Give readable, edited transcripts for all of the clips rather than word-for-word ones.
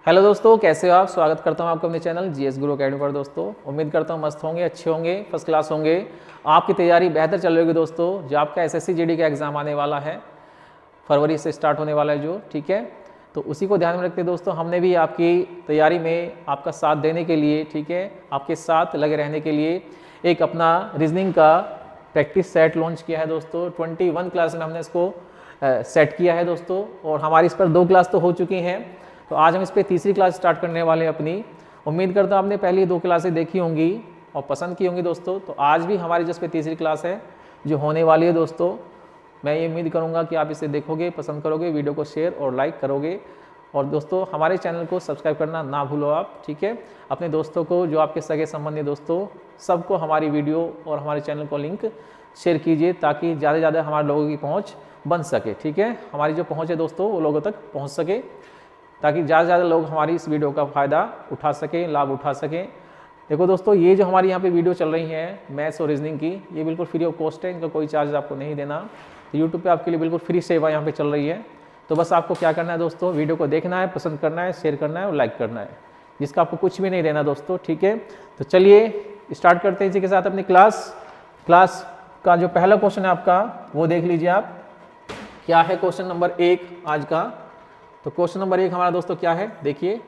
Hello दोस्तों, कैसे हो आप। स्वागत करता हूं आपको अपने चैनल जीएस गुरु अकेडमी पर। दोस्तों उम्मीद करता हूं मस्त होंगे, अच्छे होंगे, फर्स्ट क्लास होंगे। आपकी तैयारी बेहतर चल रही होगी दोस्तों। जो आपका एसएससी जीडी का एग्ज़ाम आने वाला है, फरवरी से स्टार्ट होने वाला है जो, ठीक है। तो उसी को ध्यान में रखते दोस्तों हमने भी आपकी तैयारी में आपका साथ देने के लिए, ठीक है, आपके साथ लगे रहने के लिए एक अपना रीजनिंग का प्रैक्टिस सेट लॉन्च किया है दोस्तों। 21 क्लास में हमने इसको सेट किया है दोस्तों, और हमारी इस पर 2 क्लास तो हो चुकी हैं। तो आज हम इस पर तीसरी क्लास स्टार्ट करने वाले हैं अपनी। उम्मीद करता हूँ आपने पहली 2 क्लासें देखी होंगी और पसंद की होंगी दोस्तों। तो आज भी हमारी जिस पे तीसरी क्लास है जो होने वाली है दोस्तों, मैं ये उम्मीद करूँगा कि आप इसे देखोगे, पसंद करोगे, वीडियो को शेयर और लाइक करोगे। और दोस्तों हमारे चैनल को सब्सक्राइब करना ना भूलो आप, ठीक है। अपने दोस्तों को, जो आपके सगे संबंधी दोस्तों, सबको हमारी वीडियो और हमारे चैनल को लिंक शेयर कीजिए, ताकि ज़्यादा से ज़्यादा हमारे लोगों की पहुँच बन सके, ठीक है। हमारी जो पहुँच है दोस्तों वो लोगों तक पहुँच सके, ताकि ज़्यादा से ज़्यादा लोग हमारी इस वीडियो का फ़ायदा उठा सकें, लाभ उठा सकें। देखो दोस्तों, ये जो हमारी यहाँ पे वीडियो चल रही है मैथ्स और रीजनिंग की, ये बिल्कुल फ्री ऑफ कॉस्ट है, इनका कोई चार्ज आपको नहीं देना। तो यूट्यूब पे आपके लिए बिल्कुल फ्री सेवा यहाँ पे चल रही है। तो बस आपको क्या करना है दोस्तों, वीडियो को देखना है, पसंद करना है, शेयर करना है और लाइक करना है, जिसका आपको कुछ भी नहीं देना दोस्तों, ठीक है। तो चलिए स्टार्ट करते हैं इसी के साथ अपनी क्लास का जो पहला क्वेश्चन है आपका वो देख लीजिए आप। क्या है क्वेश्चन नंबर 1 आज का। तो क्वेश्चन नंबर 1 हमारा दोस्तों क्या है, देखिए।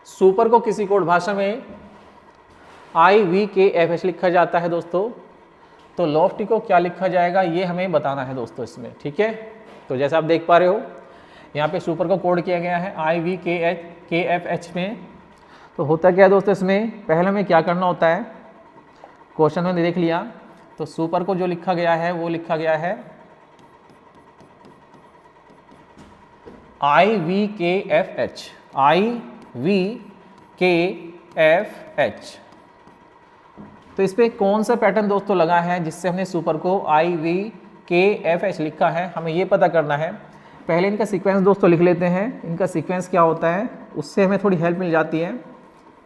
सुपर को किसी कोड भाषा में IVKFH लिखा जाता है दोस्तों, तो लॉफ्टी को क्या लिखा जाएगा ये हमें बताना है दोस्तों इसमें, ठीक है। तो जैसे आप देख पा रहे हो यहाँ पे सुपर को कोड किया गया है IVKFH में। तो होता क्या है दोस्तों, इसमें पहले हमें क्या करना होता है, क्वेश्चन में देख लिया। तो सुपर को जो लिखा गया है वो लिखा गया है IVKFH। तो इस पे कौन सा पैटर्न दोस्तों लगा है जिससे हमने सुपर को IVKFH लिखा है, हमें ये पता करना है। पहले इनका सीक्वेंस दोस्तों लिख लेते हैं, इनका सीक्वेंस क्या होता है, उससे हमें थोड़ी हेल्प मिल जाती है।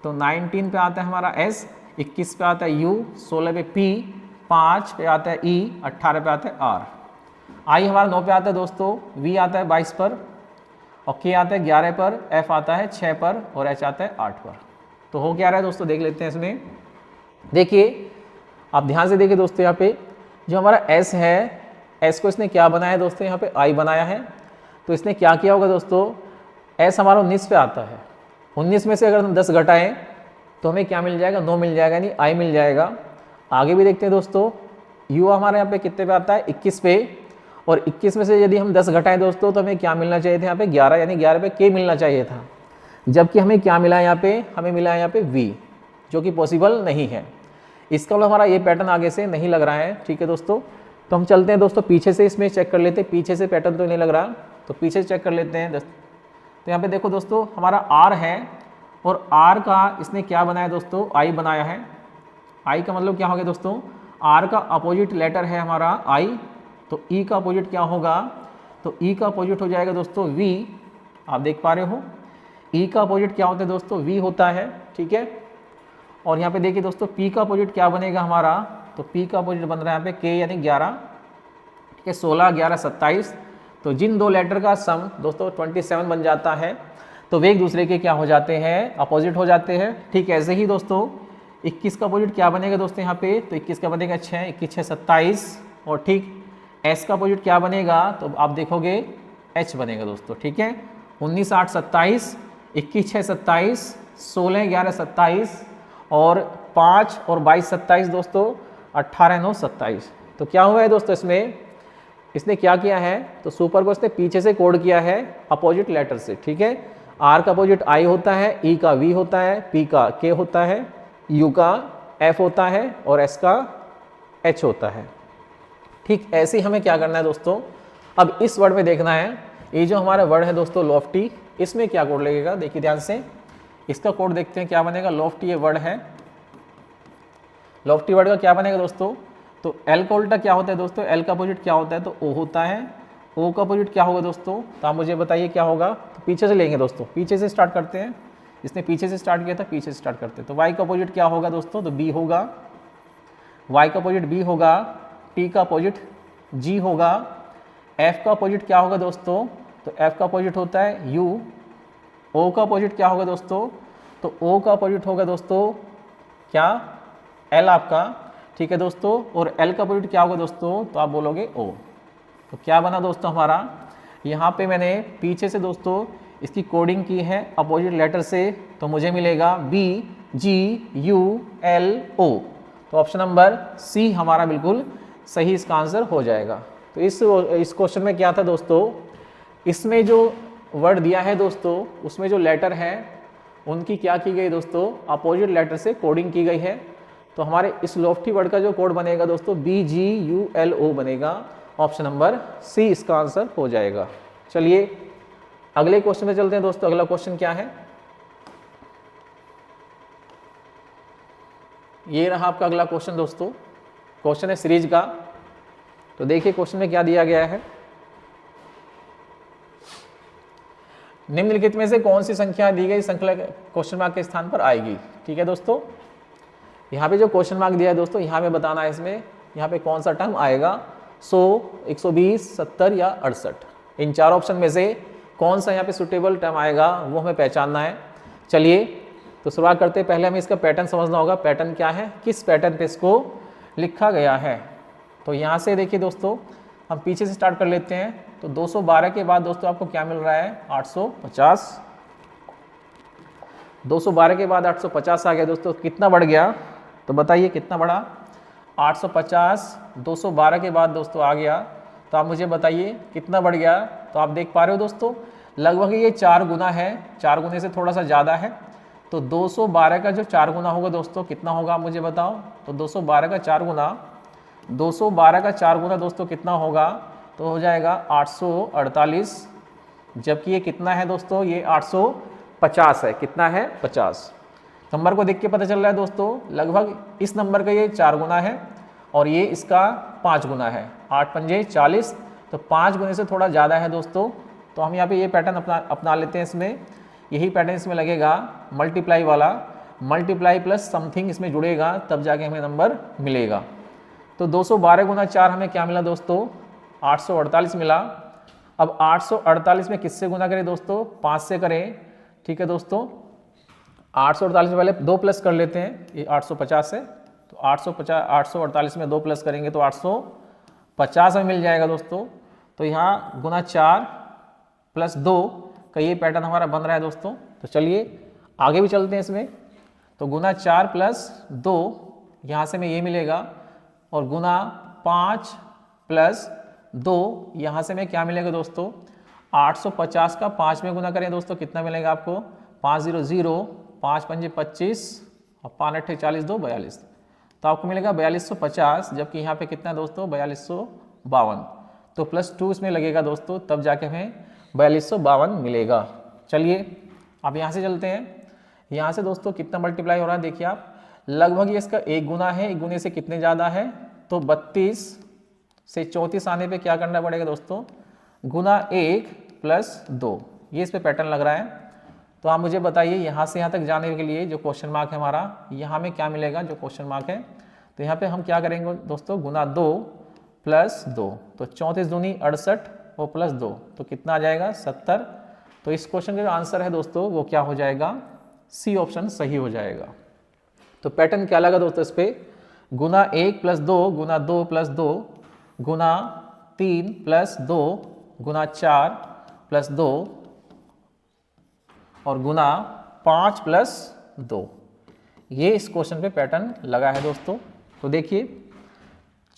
तो 19 पे आता है हमारा S, 21 पे आता है U, 16 पे P, 5 पे आता है E, 18 पे आता है R, I हमारा 9 पे आता है दोस्तों, V आता है 22 पर, और K आता है 11 पर, F आता है 6 पर, और H आता है 8 पर। तो हो क्या रहा है दोस्तों, देख लेते हैं इसमें। देखिए आप ध्यान से देखिए दोस्तों, यहाँ पे जो हमारा S है, S को इसने क्या बनाया दोस्तों, यहाँ पे I बनाया है। तो इसने क्या किया होगा दोस्तों, S हमारा 19 पे आता है, 19 में से अगर हम 10 घटाएं तो हमें क्या मिल जाएगा, 9 मिल जाएगा, यानी I मिल जाएगा। आगे भी देखते हैं दोस्तों, U हमारे यहाँ पे कितने पे आता है, 21 पे, और 21 में से यदि हम 10 घटाएं दोस्तों तो हमें क्या मिलना चाहिए था यहाँ पे, 11, यानी 11 पे K मिलना चाहिए था। जबकि हमें क्या मिला यहाँ पे, हमें मिला है यहाँ पे V, जो कि पॉसिबल नहीं है। इसका मतलब हमारा ये पैटर्न आगे से नहीं लग रहा है, ठीक है दोस्तों। तो हम चलते हैं दोस्तों पीछे से, इसमें चेक कर लेते हैं, पीछे से पैटर्न तो नहीं लग रहा, तो पीछे से चेक कर लेते हैं। तो यहाँ पे देखो दोस्तों हमारा R है, और R का इसने क्या बनाया दोस्तों, I बनाया है। I का मतलब क्या हो गया दोस्तों, R का अपोजिट लेटर है हमारा I, तो E का अपोजिट क्या होगा, तो E का अपोजिट हो जाएगा दोस्तों V। आप देख पा रहे हो E का अपोजिट क्या होता है दोस्तों, V होता है, ठीक है। और यहाँ पे देखिए दोस्तों P का अपोजिट क्या बनेगा हमारा, तो P का अपोजिट बन रहा है यहाँ पे K, यानी 11, ठीक है, 16, 11, 27। तो जिन 2 लेटर का सम दोस्तों 27 बन जाता है, तो वे एक दूसरे के क्या हो जाते हैं, अपोजिट हो जाते हैं। ठीक ऐसे ही दोस्तों 21 का अपोजिट क्या बनेगा दोस्तों यहाँ पे, तो 21 का बनेगा 6, 21, 6, 27। और ठीक S का अपोजिट क्या बनेगा, तो आप देखोगे H बनेगा दोस्तों, ठीक है। 19, 8, 27, 21, 6, 27, 16, 11, 27, और 5 और 22, 27 दोस्तों, 18, 9, 27। तो क्या हुआ है दोस्तों, इसमें इसने क्या किया है, तो सुपर को इसने पीछे से कोड किया है अपोजिट लेटर से, ठीक है। R का अपोजिट I होता है, E का V होता है, P का K होता है, U का F होता है, और S का H होता है। ठीक ऐसे ही हमें क्या करना है दोस्तों, अब इस वर्ड में देखना है, ये जो हमारा वर्ड है दोस्तों लॉफ्टी, इसमें क्या कोड लगेगा, देखिए ध्यान से। इसका कोड देखते हैं क्या बनेगा। लॉफ्टी ये वर्ड है, लॉफ्टी वर्ड का क्या बनेगा दोस्तों, तो L का उल्टा क्या होता है दोस्तों, L का अपोजिट क्या होता है, तो O होता है। O का अपोजिट क्या होगा दोस्तों, तो आप मुझे बताइए क्या होगा। तो पीछे से लेंगे दोस्तों, पीछे से स्टार्ट करते हैं, इसने पीछे से स्टार्ट किया था, पीछे से स्टार्ट करते हैं। तो Y का अपोजिट क्या होगा दोस्तों, तो B होगा, Y का अपोजिट B होगा, T का अपोजिट G होगा, F का अपोजिट क्या होगा दोस्तों, तो F का अपोजिट होता है U। O का अपोजिट क्या होगा दोस्तों? तो O का अपोजिट होगा दोस्तों क्या? L आपका, ठीक है दोस्तों। और L का अपोजिट क्या होगा दोस्तों? तो आप बोलोगे O। तो क्या बना दोस्तों हमारा? यहाँ पे मैंने पीछे से दोस्तों इसकी कोडिंग की है अपोजिट लेटर से, तो मुझे मिलेगा BGULO। तो ऑप्शन नंबर सी हमारा बिल्कुल सही इसका आंसर हो जाएगा। तो इस क्वेश्चन में क्या था दोस्तों, इसमें जो वर्ड दिया है दोस्तों उसमें जो लेटर है उनकी क्या की गई दोस्तों? अपोजिट लेटर से कोडिंग की गई है। तो हमारे इस लोफ्टी वर्ड का जो कोड बनेगा दोस्तों BGULO बनेगा। ऑप्शन नंबर सी इसका आंसर हो जाएगा। चलिए अगले क्वेश्चन में चलते हैं दोस्तों। अगला क्वेश्चन क्या है? ये रहा आपका अगला क्वेश्चन दोस्तों। क्वेश्चन है सीरीज का। तो देखिए क्वेश्चन में क्या दिया गया है। निम्नलिखित में से कौन सी संख्या दी गई संख्या क्वेश्चन मार्क के स्थान पर आएगी? ठीक है दोस्तों, यहाँ पे जो क्वेश्चन मार्क दिया है दोस्तों यहाँ पे बताना है इसमें यहाँ पे कौन सा टर्म आएगा, 100, 120, 70 या 68। इन चार ऑप्शन में से कौन सा यहाँ पे सुटेबल टर्म आएगा वो हमें पहचानना है। चलिए तो शुरुआत करते हैं। पहले हमें इसका पैटर्न समझना होगा। पैटर्न क्या है, किस पैटर्न पे इसको लिखा गया है। तो यहाँ से देखिए दोस्तों हम पीछे से स्टार्ट कर लेते हैं। तो 212 के बाद दोस्तों आपको क्या मिल रहा है? 850। 212 के बाद 850 आ गया दोस्तों, कितना बढ़ गया? तो बताइए कितना बढ़ा? 850 212 के बाद दोस्तों आ गया, तो आप मुझे बताइए कितना बढ़ गया। तो आप देख पा रहे हो दोस्तों लगभग ये 4 गुना है, 4 गुने से थोड़ा सा ज़्यादा है। तो 212 का जो 4 गुना होगा दोस्तों कितना होगा, आप मुझे बताओ। तो 212 का 4 गुना, 212 का 4 गुना दोस्तों कितना होगा? तो हो जाएगा 848। जबकि ये कितना है दोस्तों? ये 850 है। कितना है? 50। नंबर को देख के पता चल रहा है दोस्तों लगभग इस नंबर का ये 4 गुना है और ये इसका 5 गुना है। 8 पंजे 40, तो 5 गुने से थोड़ा ज़्यादा है दोस्तों। तो हम यहाँ पे ये पैटर्न अपना लेते हैं। इसमें यही पैटर्न इसमें लगेगा, मल्टीप्लाई वाला, मल्टीप्लाई प्लस समथिंग इसमें जुड़ेगा तब जाके हमें नंबर मिलेगा। तो 212 गुना 4 हमें क्या मिला दोस्तों? 848 मिला। अब 848 में किससे गुना करें दोस्तों? 5 से करें। ठीक है दोस्तों, 848 में पहले 2 प्लस कर लेते हैं, ये 850 है। तो 848 में 2 प्लस करेंगे तो 850 में मिल जाएगा दोस्तों। तो यहाँ गुना 4 प्लस 2 का ये पैटर्न हमारा बन रहा है दोस्तों। तो चलिए आगे भी चलते हैं इसमें। तो गुना 4 प्लस 2 यहाँ से हमें ये मिलेगा, और गुना 5 प्लस 2 यहाँ से हमें क्या मिलेगा दोस्तों? 850 का 5 में गुना करें दोस्तों कितना मिलेगा आपको? 500, 5 पंजे 25 और 5 अट्ठे 40, 2 42। तो आपको मिलेगा 4250। जबकि यहाँ पे कितना है दोस्तों? 4252। तो प्लस 2 इसमें लगेगा दोस्तों, तब जाके हमें 4252 मिलेगा। चलिए अब यहाँ से चलते हैं। यहाँ से दोस्तों कितना मल्टीप्लाई हो रहा है देखिए आप, लगभग ये इसका 1 गुना है। 1 गुने से कितने ज़्यादा है? तो 32 से 34 आने पे क्या करना पड़ेगा दोस्तों? गुना 1 प्लस 2। ये इस पे पैटर्न लग रहा है। तो आप मुझे बताइए यहाँ से यहाँ तक जाने के लिए जो क्वेश्चन मार्क है हमारा, यहाँ में क्या मिलेगा जो क्वेश्चन मार्क है? तो यहाँ पे हम क्या करेंगे दोस्तों? गुना 2 प्लस 2। तो 34 दूनी 68 और प्लस 2, तो कितना आ जाएगा? 70। तो इस क्वेश्चन का जो आंसर है दोस्तों वो क्या हो जाएगा? सी ऑप्शन सही हो जाएगा। तो पैटर्न क्या लगा दोस्तों इस पे? गुना 1 प्लस 2, गुना 2 प्लस 2, गुना 3 प्लस 2, गुना 4 प्लस 2 और गुना 5 प्लस 2। ये इस क्वेश्चन पे पैटर्न लगा है दोस्तों। तो देखिए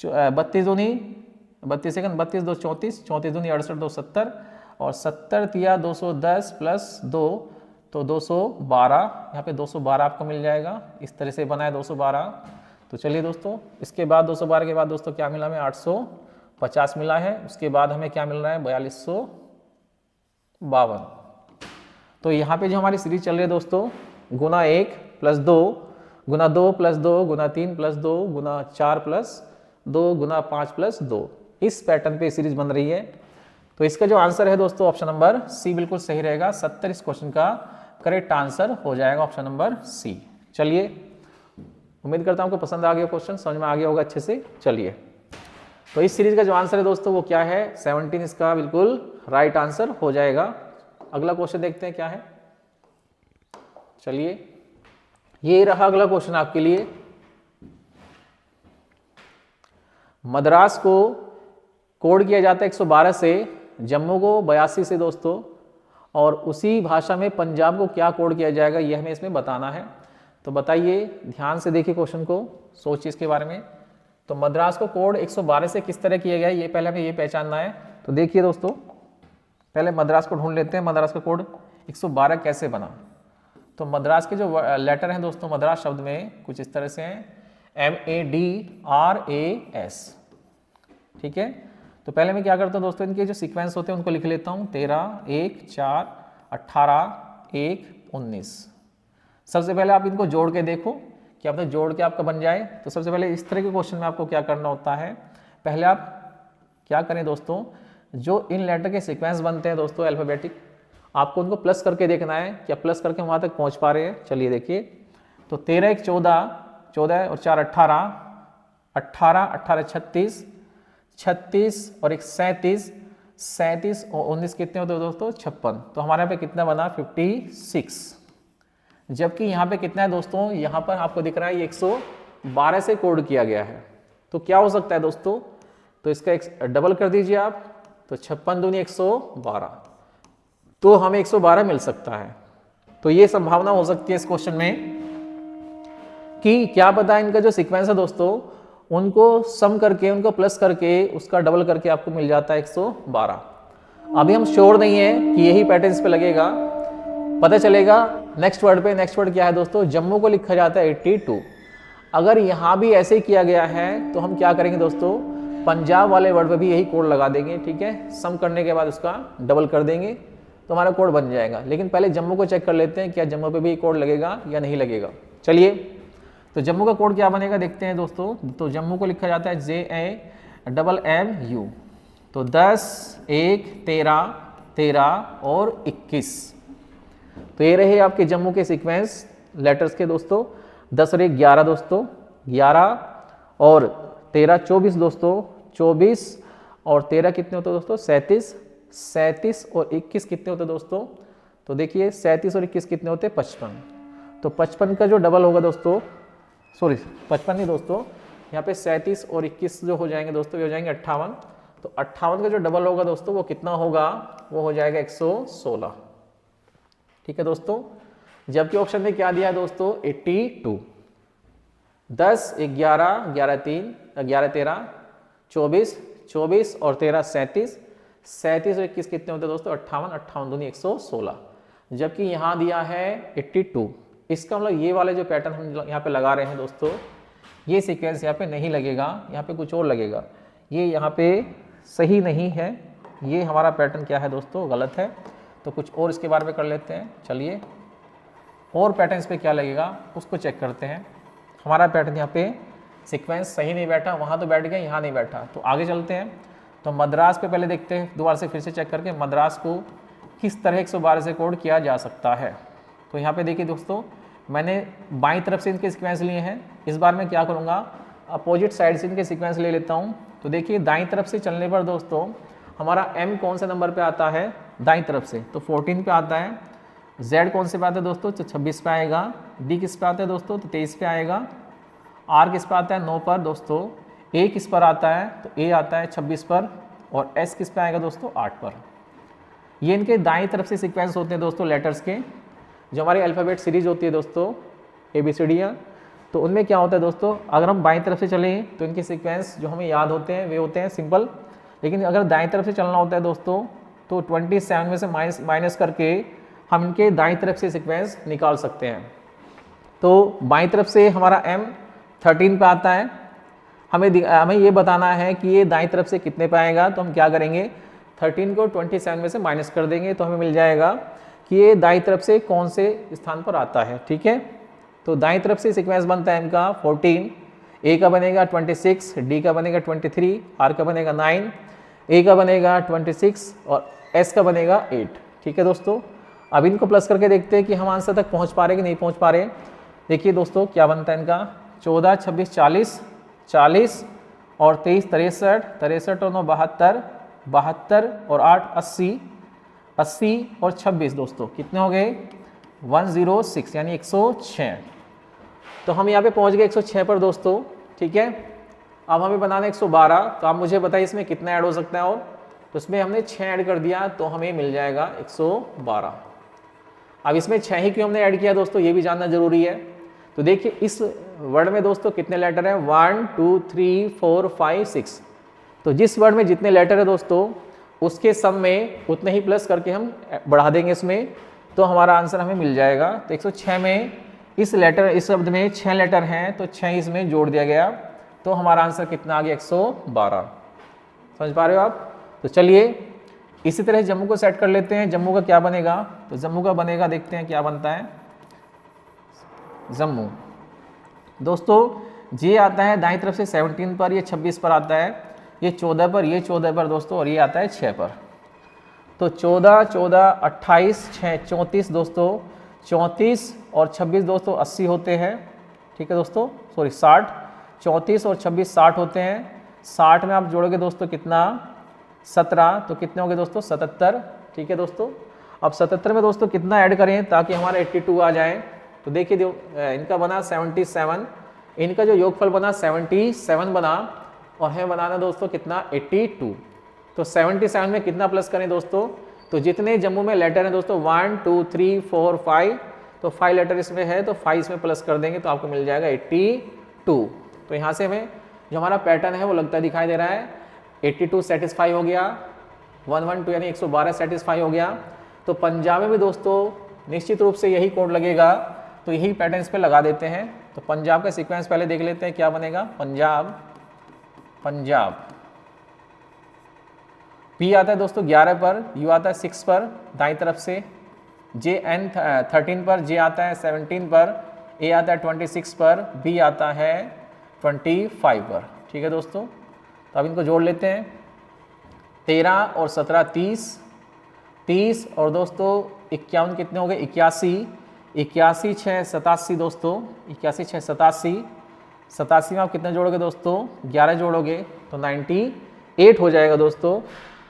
32 दूनी 32 सेकंड 32 2 34, 34 दूनी 68 2 70 और 70 तिया 210 प्लस 2 तो 212। यहाँ पे 212 आपको मिल जाएगा। इस तरह से बना है 212। तो चलिए दोस्तों इसके बाद 212 के बाद दोस्तों क्या मिला हमें? 850 मिला है। उसके बाद हमें क्या मिल रहा है? 4252। तो यहाँ पे जो हमारी सीरीज चल रही है दोस्तों, गुना 1 प्लस 2, गुना 2 प्लस 2, गुना 3 प्लस 2, गुना 4 प्लस 2, गुना 5 प्लस 2, इस पैटर्न पे सीरीज बन रही है। तो इसका जो आंसर है दोस्तों ऑप्शन नंबर सी बिल्कुल सही रहेगा। 70 इस क्वेश्चन का करेक्ट आंसर हो जाएगा, ऑप्शन नंबर सी। चलिए उम्मीद करता हूँ आपको पसंद आ गया क्वेश्चन, समझ में आ गया होगा अच्छे से। चलिए तो इस सीरीज का जो आंसर है दोस्तों वो क्या है, 17 इसका बिल्कुल राइट आंसर हो जाएगा। अगला क्वेश्चन देखते हैं क्या है। चलिए ये रहा अगला क्वेश्चन आपके लिए। मद्रास को कोड किया जाता है 112 से, जम्मू को 82 से दोस्तों, और उसी भाषा में पंजाब को क्या कोड किया जाएगा ये हमें इसमें बताना है। तो बताइए, ध्यान से देखिए क्वेश्चन को, सोचिए इसके बारे में। तो मद्रास को कोड 112 से किस तरह किया गया है ये पहले हमें ये पहचानना है। तो देखिए दोस्तों, पहले मद्रास को ढूंढ लेते हैं, मद्रास का कोड 112 कैसे बना। तो मद्रास के जो लेटर हैं दोस्तों मद्रास शब्द में कुछ इस तरह से हैं, MADRAS, ठीक है। तो पहले मैं क्या करता हूँ दोस्तों, इनके जो सीक्वेंस होते हैं उनको लिख लेता हूँ, 13, 1, 4, 18, 1, 19। सबसे पहले आप इनको जोड़ के देखो कि आपने जोड़ के आपका बन जाए। तो सबसे पहले इस तरह के क्वेश्चन में आपको क्या करना होता है, पहले आप क्या करें दोस्तों, जो इन लेटर के सीक्वेंस बनते हैं दोस्तों अल्फाबेटिक, आपको उनको प्लस करके देखना है क्या प्लस करके वहाँ तक पहुँच पा रहे हैं। चलिए देखिए, तो 13, 1, 14, 14 और 4, 18, 18, 18, 36, 36 और 1, 37, 37 और 19 कितने होते हैं दोस्तों, 56। तो हमारे यहाँ पे कितना बना, 56। जबकि यहाँ पे कितना है दोस्तों, यहाँ पर आपको दिख रहा है ये 112 से कोड किया गया है। तो क्या हो सकता है दोस्तों, तो इसका एक डबल कर दीजिए आप, तो 56 दूनी 112, तो हमें 112 मिल सकता है। तो ये संभावना हो सकती है इस क्वेश्चन में कि क्या पता इनका जो सीक्वेंस है दोस्तों उनको सम करके, उनको प्लस करके, उसका डबल करके आपको मिल जाता है 112। अभी हम श्योर नहीं है कि यही पैटर्न इस पे लगेगा, पता चलेगा नेक्स्ट वर्ड पे। नेक्स्ट वर्ड क्या है दोस्तों, जम्मू को लिखा जाता है 82। अगर यहाँ भी ऐसे ही किया गया है तो हम क्या करेंगे दोस्तों, पंजाब वाले वर्ड पे भी यही कोड लगा देंगे, ठीक है। सम करने के बाद उसका डबल कर देंगे तो हमारा कोड बन जाएगा। लेकिन पहले जम्मू को चेक कर लेते हैं, क्या जम्मू पे भी कोड लगेगा या नहीं लगेगा। चलिए, तो जम्मू का कोड क्या बनेगा देखते हैं दोस्तों। तो जम्मू को लिखा जाता है JAMMU। तो 10, 1, 13, 13 और 21। तो ये रहे आपके जम्मू के सीक्वेंस लेटर्स के दोस्तों। 10 और 1, 11 दोस्तों, 11 और 13, 24 दोस्तों, 24 और 13 कितने होते हैं दोस्तों, 37, 37 और 21 कितने होते हैं दोस्तों। तो देखिए 37 और 21 कितने होते हैं, 55। तो 55 का जो डबल होगा दोस्तों, सॉरी 55 नहीं दोस्तों, यहाँ पे 37 और 21 जो हो जाएंगे दोस्तों, ये हो जाएंगे 58। तो 58 का जो डबल होगा दोस्तों वो कितना होगा, वो हो जाएगा 116, ठीक है दोस्तों। जबकि ऑप्शन में क्या दिया है दोस्तों, 82। 10, 1, 11, 11, 3, 11, 13, 24, 24 और 13, 37, 37 और 21 कितने होते हैं दोस्तों, 58, 58 दूनी 116। जबकि यहाँ दिया है 82। इसका मतलब ये वाले जो पैटर्न हम यहाँ पे लगा रहे हैं दोस्तों, ये सीक्वेंस यहाँ पे नहीं लगेगा, यहाँ पे कुछ और लगेगा। ये यहाँ पे सही नहीं है, ये हमारा पैटर्न क्या है दोस्तों, गलत है। तो कुछ और इसके बारे में कर लेते हैं। चलिए, और पैटर्न इस पर क्या लगेगा उसको चेक करते हैं। हमारा पैटर्न यहाँ पे सीक्वेंस सही नहीं बैठा, वहाँ तो बैठ गया, यहाँ नहीं बैठा। तो आगे चलते हैं। तो मद्रास पे पहले देखते हैं, दोबारा से फिर से चेक करके मद्रास को किस तरह 112 से कोड किया जा सकता है। तो यहाँ पे देखिए दोस्तों, मैंने बाईं तरफ से इनके सीक्वेंस लिए हैं। इस बार मैं क्या करूँगा, अपोजिट साइड से इनके सीक्वेंस ले लेता हूँ। तो देखिए दाईं तरफ से चलने पर दोस्तों हमारा M कौन से नंबर पे आता है, दाईं तरफ से, तो 14 पे आता है। Z कौन से पे आता है दोस्तों, तो 26 पे आएगा। D किस पे आता है दोस्तों, तो 23 पे आएगा। R किस पे आता है, 9 पर दोस्तों। A किस पर आता है, तो A आता है 26 पर। और S किस पे आएगा दोस्तों, 8 पर। ये इनके दाईं तरफ से सीक्वेंस होते हैं दोस्तों लेटर्स के। जो हमारी अल्फ़ाबेट सीरीज होती है दोस्तों ABCD, तो उनमें क्या होता है दोस्तों, अगर हम बाईं तरफ से चलें तो इनके सीक्वेंस जो हमें याद होते हैं वे होते हैं सिंपल। लेकिन अगर दाईं तरफ से चलना होता है दोस्तों तो 27 में से माइनस करके हम इनके दाईं तरफ से सीक्वेंस निकाल सकते हैं। तो बाईं तरफ से हमारा M 13 पे आता है। हमें ये बताना है कि ये दाईं तरफ से कितने पे आएगा। तो हम क्या करेंगे, 13 को 27 में से माइनस कर देंगे तो हमें मिल जाएगा कि ये दाईं तरफ से कौन से स्थान पर आता है, ठीक है। तो दाईं तरफ से सीक्वेंस बनता है इनका 14, A का बनेगा 26, D का बनेगा 23, R का बनेगा 9, A का बनेगा 26 और S का बनेगा 8, ठीक है दोस्तों। अब इनको प्लस करके देखते हैं कि हम आंसर तक पहुंच पा रहे कि नहीं पहुंच पा रहे। देखिए दोस्तों क्या बनता है इनका, 14, 26, 40, 40 और 23 63, 63 और 9 72, 72 और 8 80, 80 और 26 दोस्तों कितने हो गए 106 यानी 106। तो हम यहाँ पे पहुँच गए 106 पर दोस्तों, ठीक है। अब हमें बनाना 112, तो आप मुझे बताइए इसमें कितना ऐड हो सकता है, और तो इसमें हमने 6 ऐड कर दिया तो हमें मिल जाएगा 112। अब इसमें 6 ही क्यों हमने ऐड किया दोस्तों, ये भी जानना जरूरी है। तो देखिए इस वर्ड में दोस्तों कितने लेटर हैं 1 2 3 4 5 6। तो जिस वर्ड में जितने लेटर है दोस्तों उसके सम में उतने ही प्लस करके हम बढ़ा देंगे इसमें, तो हमारा आंसर हमें मिल जाएगा। तो 106 में इस शब्द में 6 लेटर हैं तो 6 इसमें जोड़ दिया गया, तो हमारा आंसर कितना आ गया 112। समझ पा रहे हो आप। तो चलिए इसी तरह जम्मू को सेट कर लेते हैं। जम्मू का क्या बनेगा, तो जम्मू का बनेगा, देखते हैं क्या बनता है। जम्मू दोस्तों जे आता है दाईं तरफ से 17 पर, ये 26 पर आता है, ये 14 पर, ये 14 पर दोस्तों, और ये आता है 6 पर। तो 14 14 28 6 34 दोस्तों, 34 और 26 दोस्तों 80 होते हैं, ठीक है दोस्तों, सॉरी 60, 34 और 26 60 होते हैं। 60 में आप जोड़ोगे दोस्तों कितना 17, तो कितने हो गए दोस्तों 77, ठीक है दोस्तों। अब 77 में दोस्तों कितना ऐड करें ताकि हमारा 82 आ जाए, तो देखिए इनका बना 77, इनका जो योगफल बना 77 बना, और हमें बनाना दोस्तों कितना 82। तो 77 में कितना प्लस करें दोस्तों, तो जितने जम्मू में लेटर हैं दोस्तों 1 2 3 4 5, तो 5 लेटर इसमें है तो 5 इसमें प्लस कर देंगे तो आपको मिल जाएगा 82। तो यहाँ से हमें जो हमारा पैटर्न है वो लगता दिखाई दे रहा है। 82 सेटिस्फाई हो गया, 112 यानी 112 सेटिस्फाई हो गया। तो पंजाब में भी दोस्तों निश्चित रूप से यही कोड लगेगा, तो यही पैटर्न इस पे लगा देते हैं। तो पंजाब का सीक्वेंस पहले देख लेते हैं क्या बनेगा। पंजाब पी आता है दोस्तों 11 पर, यू आता है 6 पर दाईं तरफ से, जे एन 13 पर, जे आता है 17 पर, ए आता है 26 पर, बी आता है 25 पर, ठीक है दोस्तों। तो अब इनको जोड़ लेते हैं, 13 और 17 30 और दोस्तों 51 कितने हो गए 81, 81 6 87 दोस्तों, 81 6 87 में आप कितने जोड़ोगे दोस्तों 11 जोड़ोगे तो 98 हो जाएगा दोस्तों।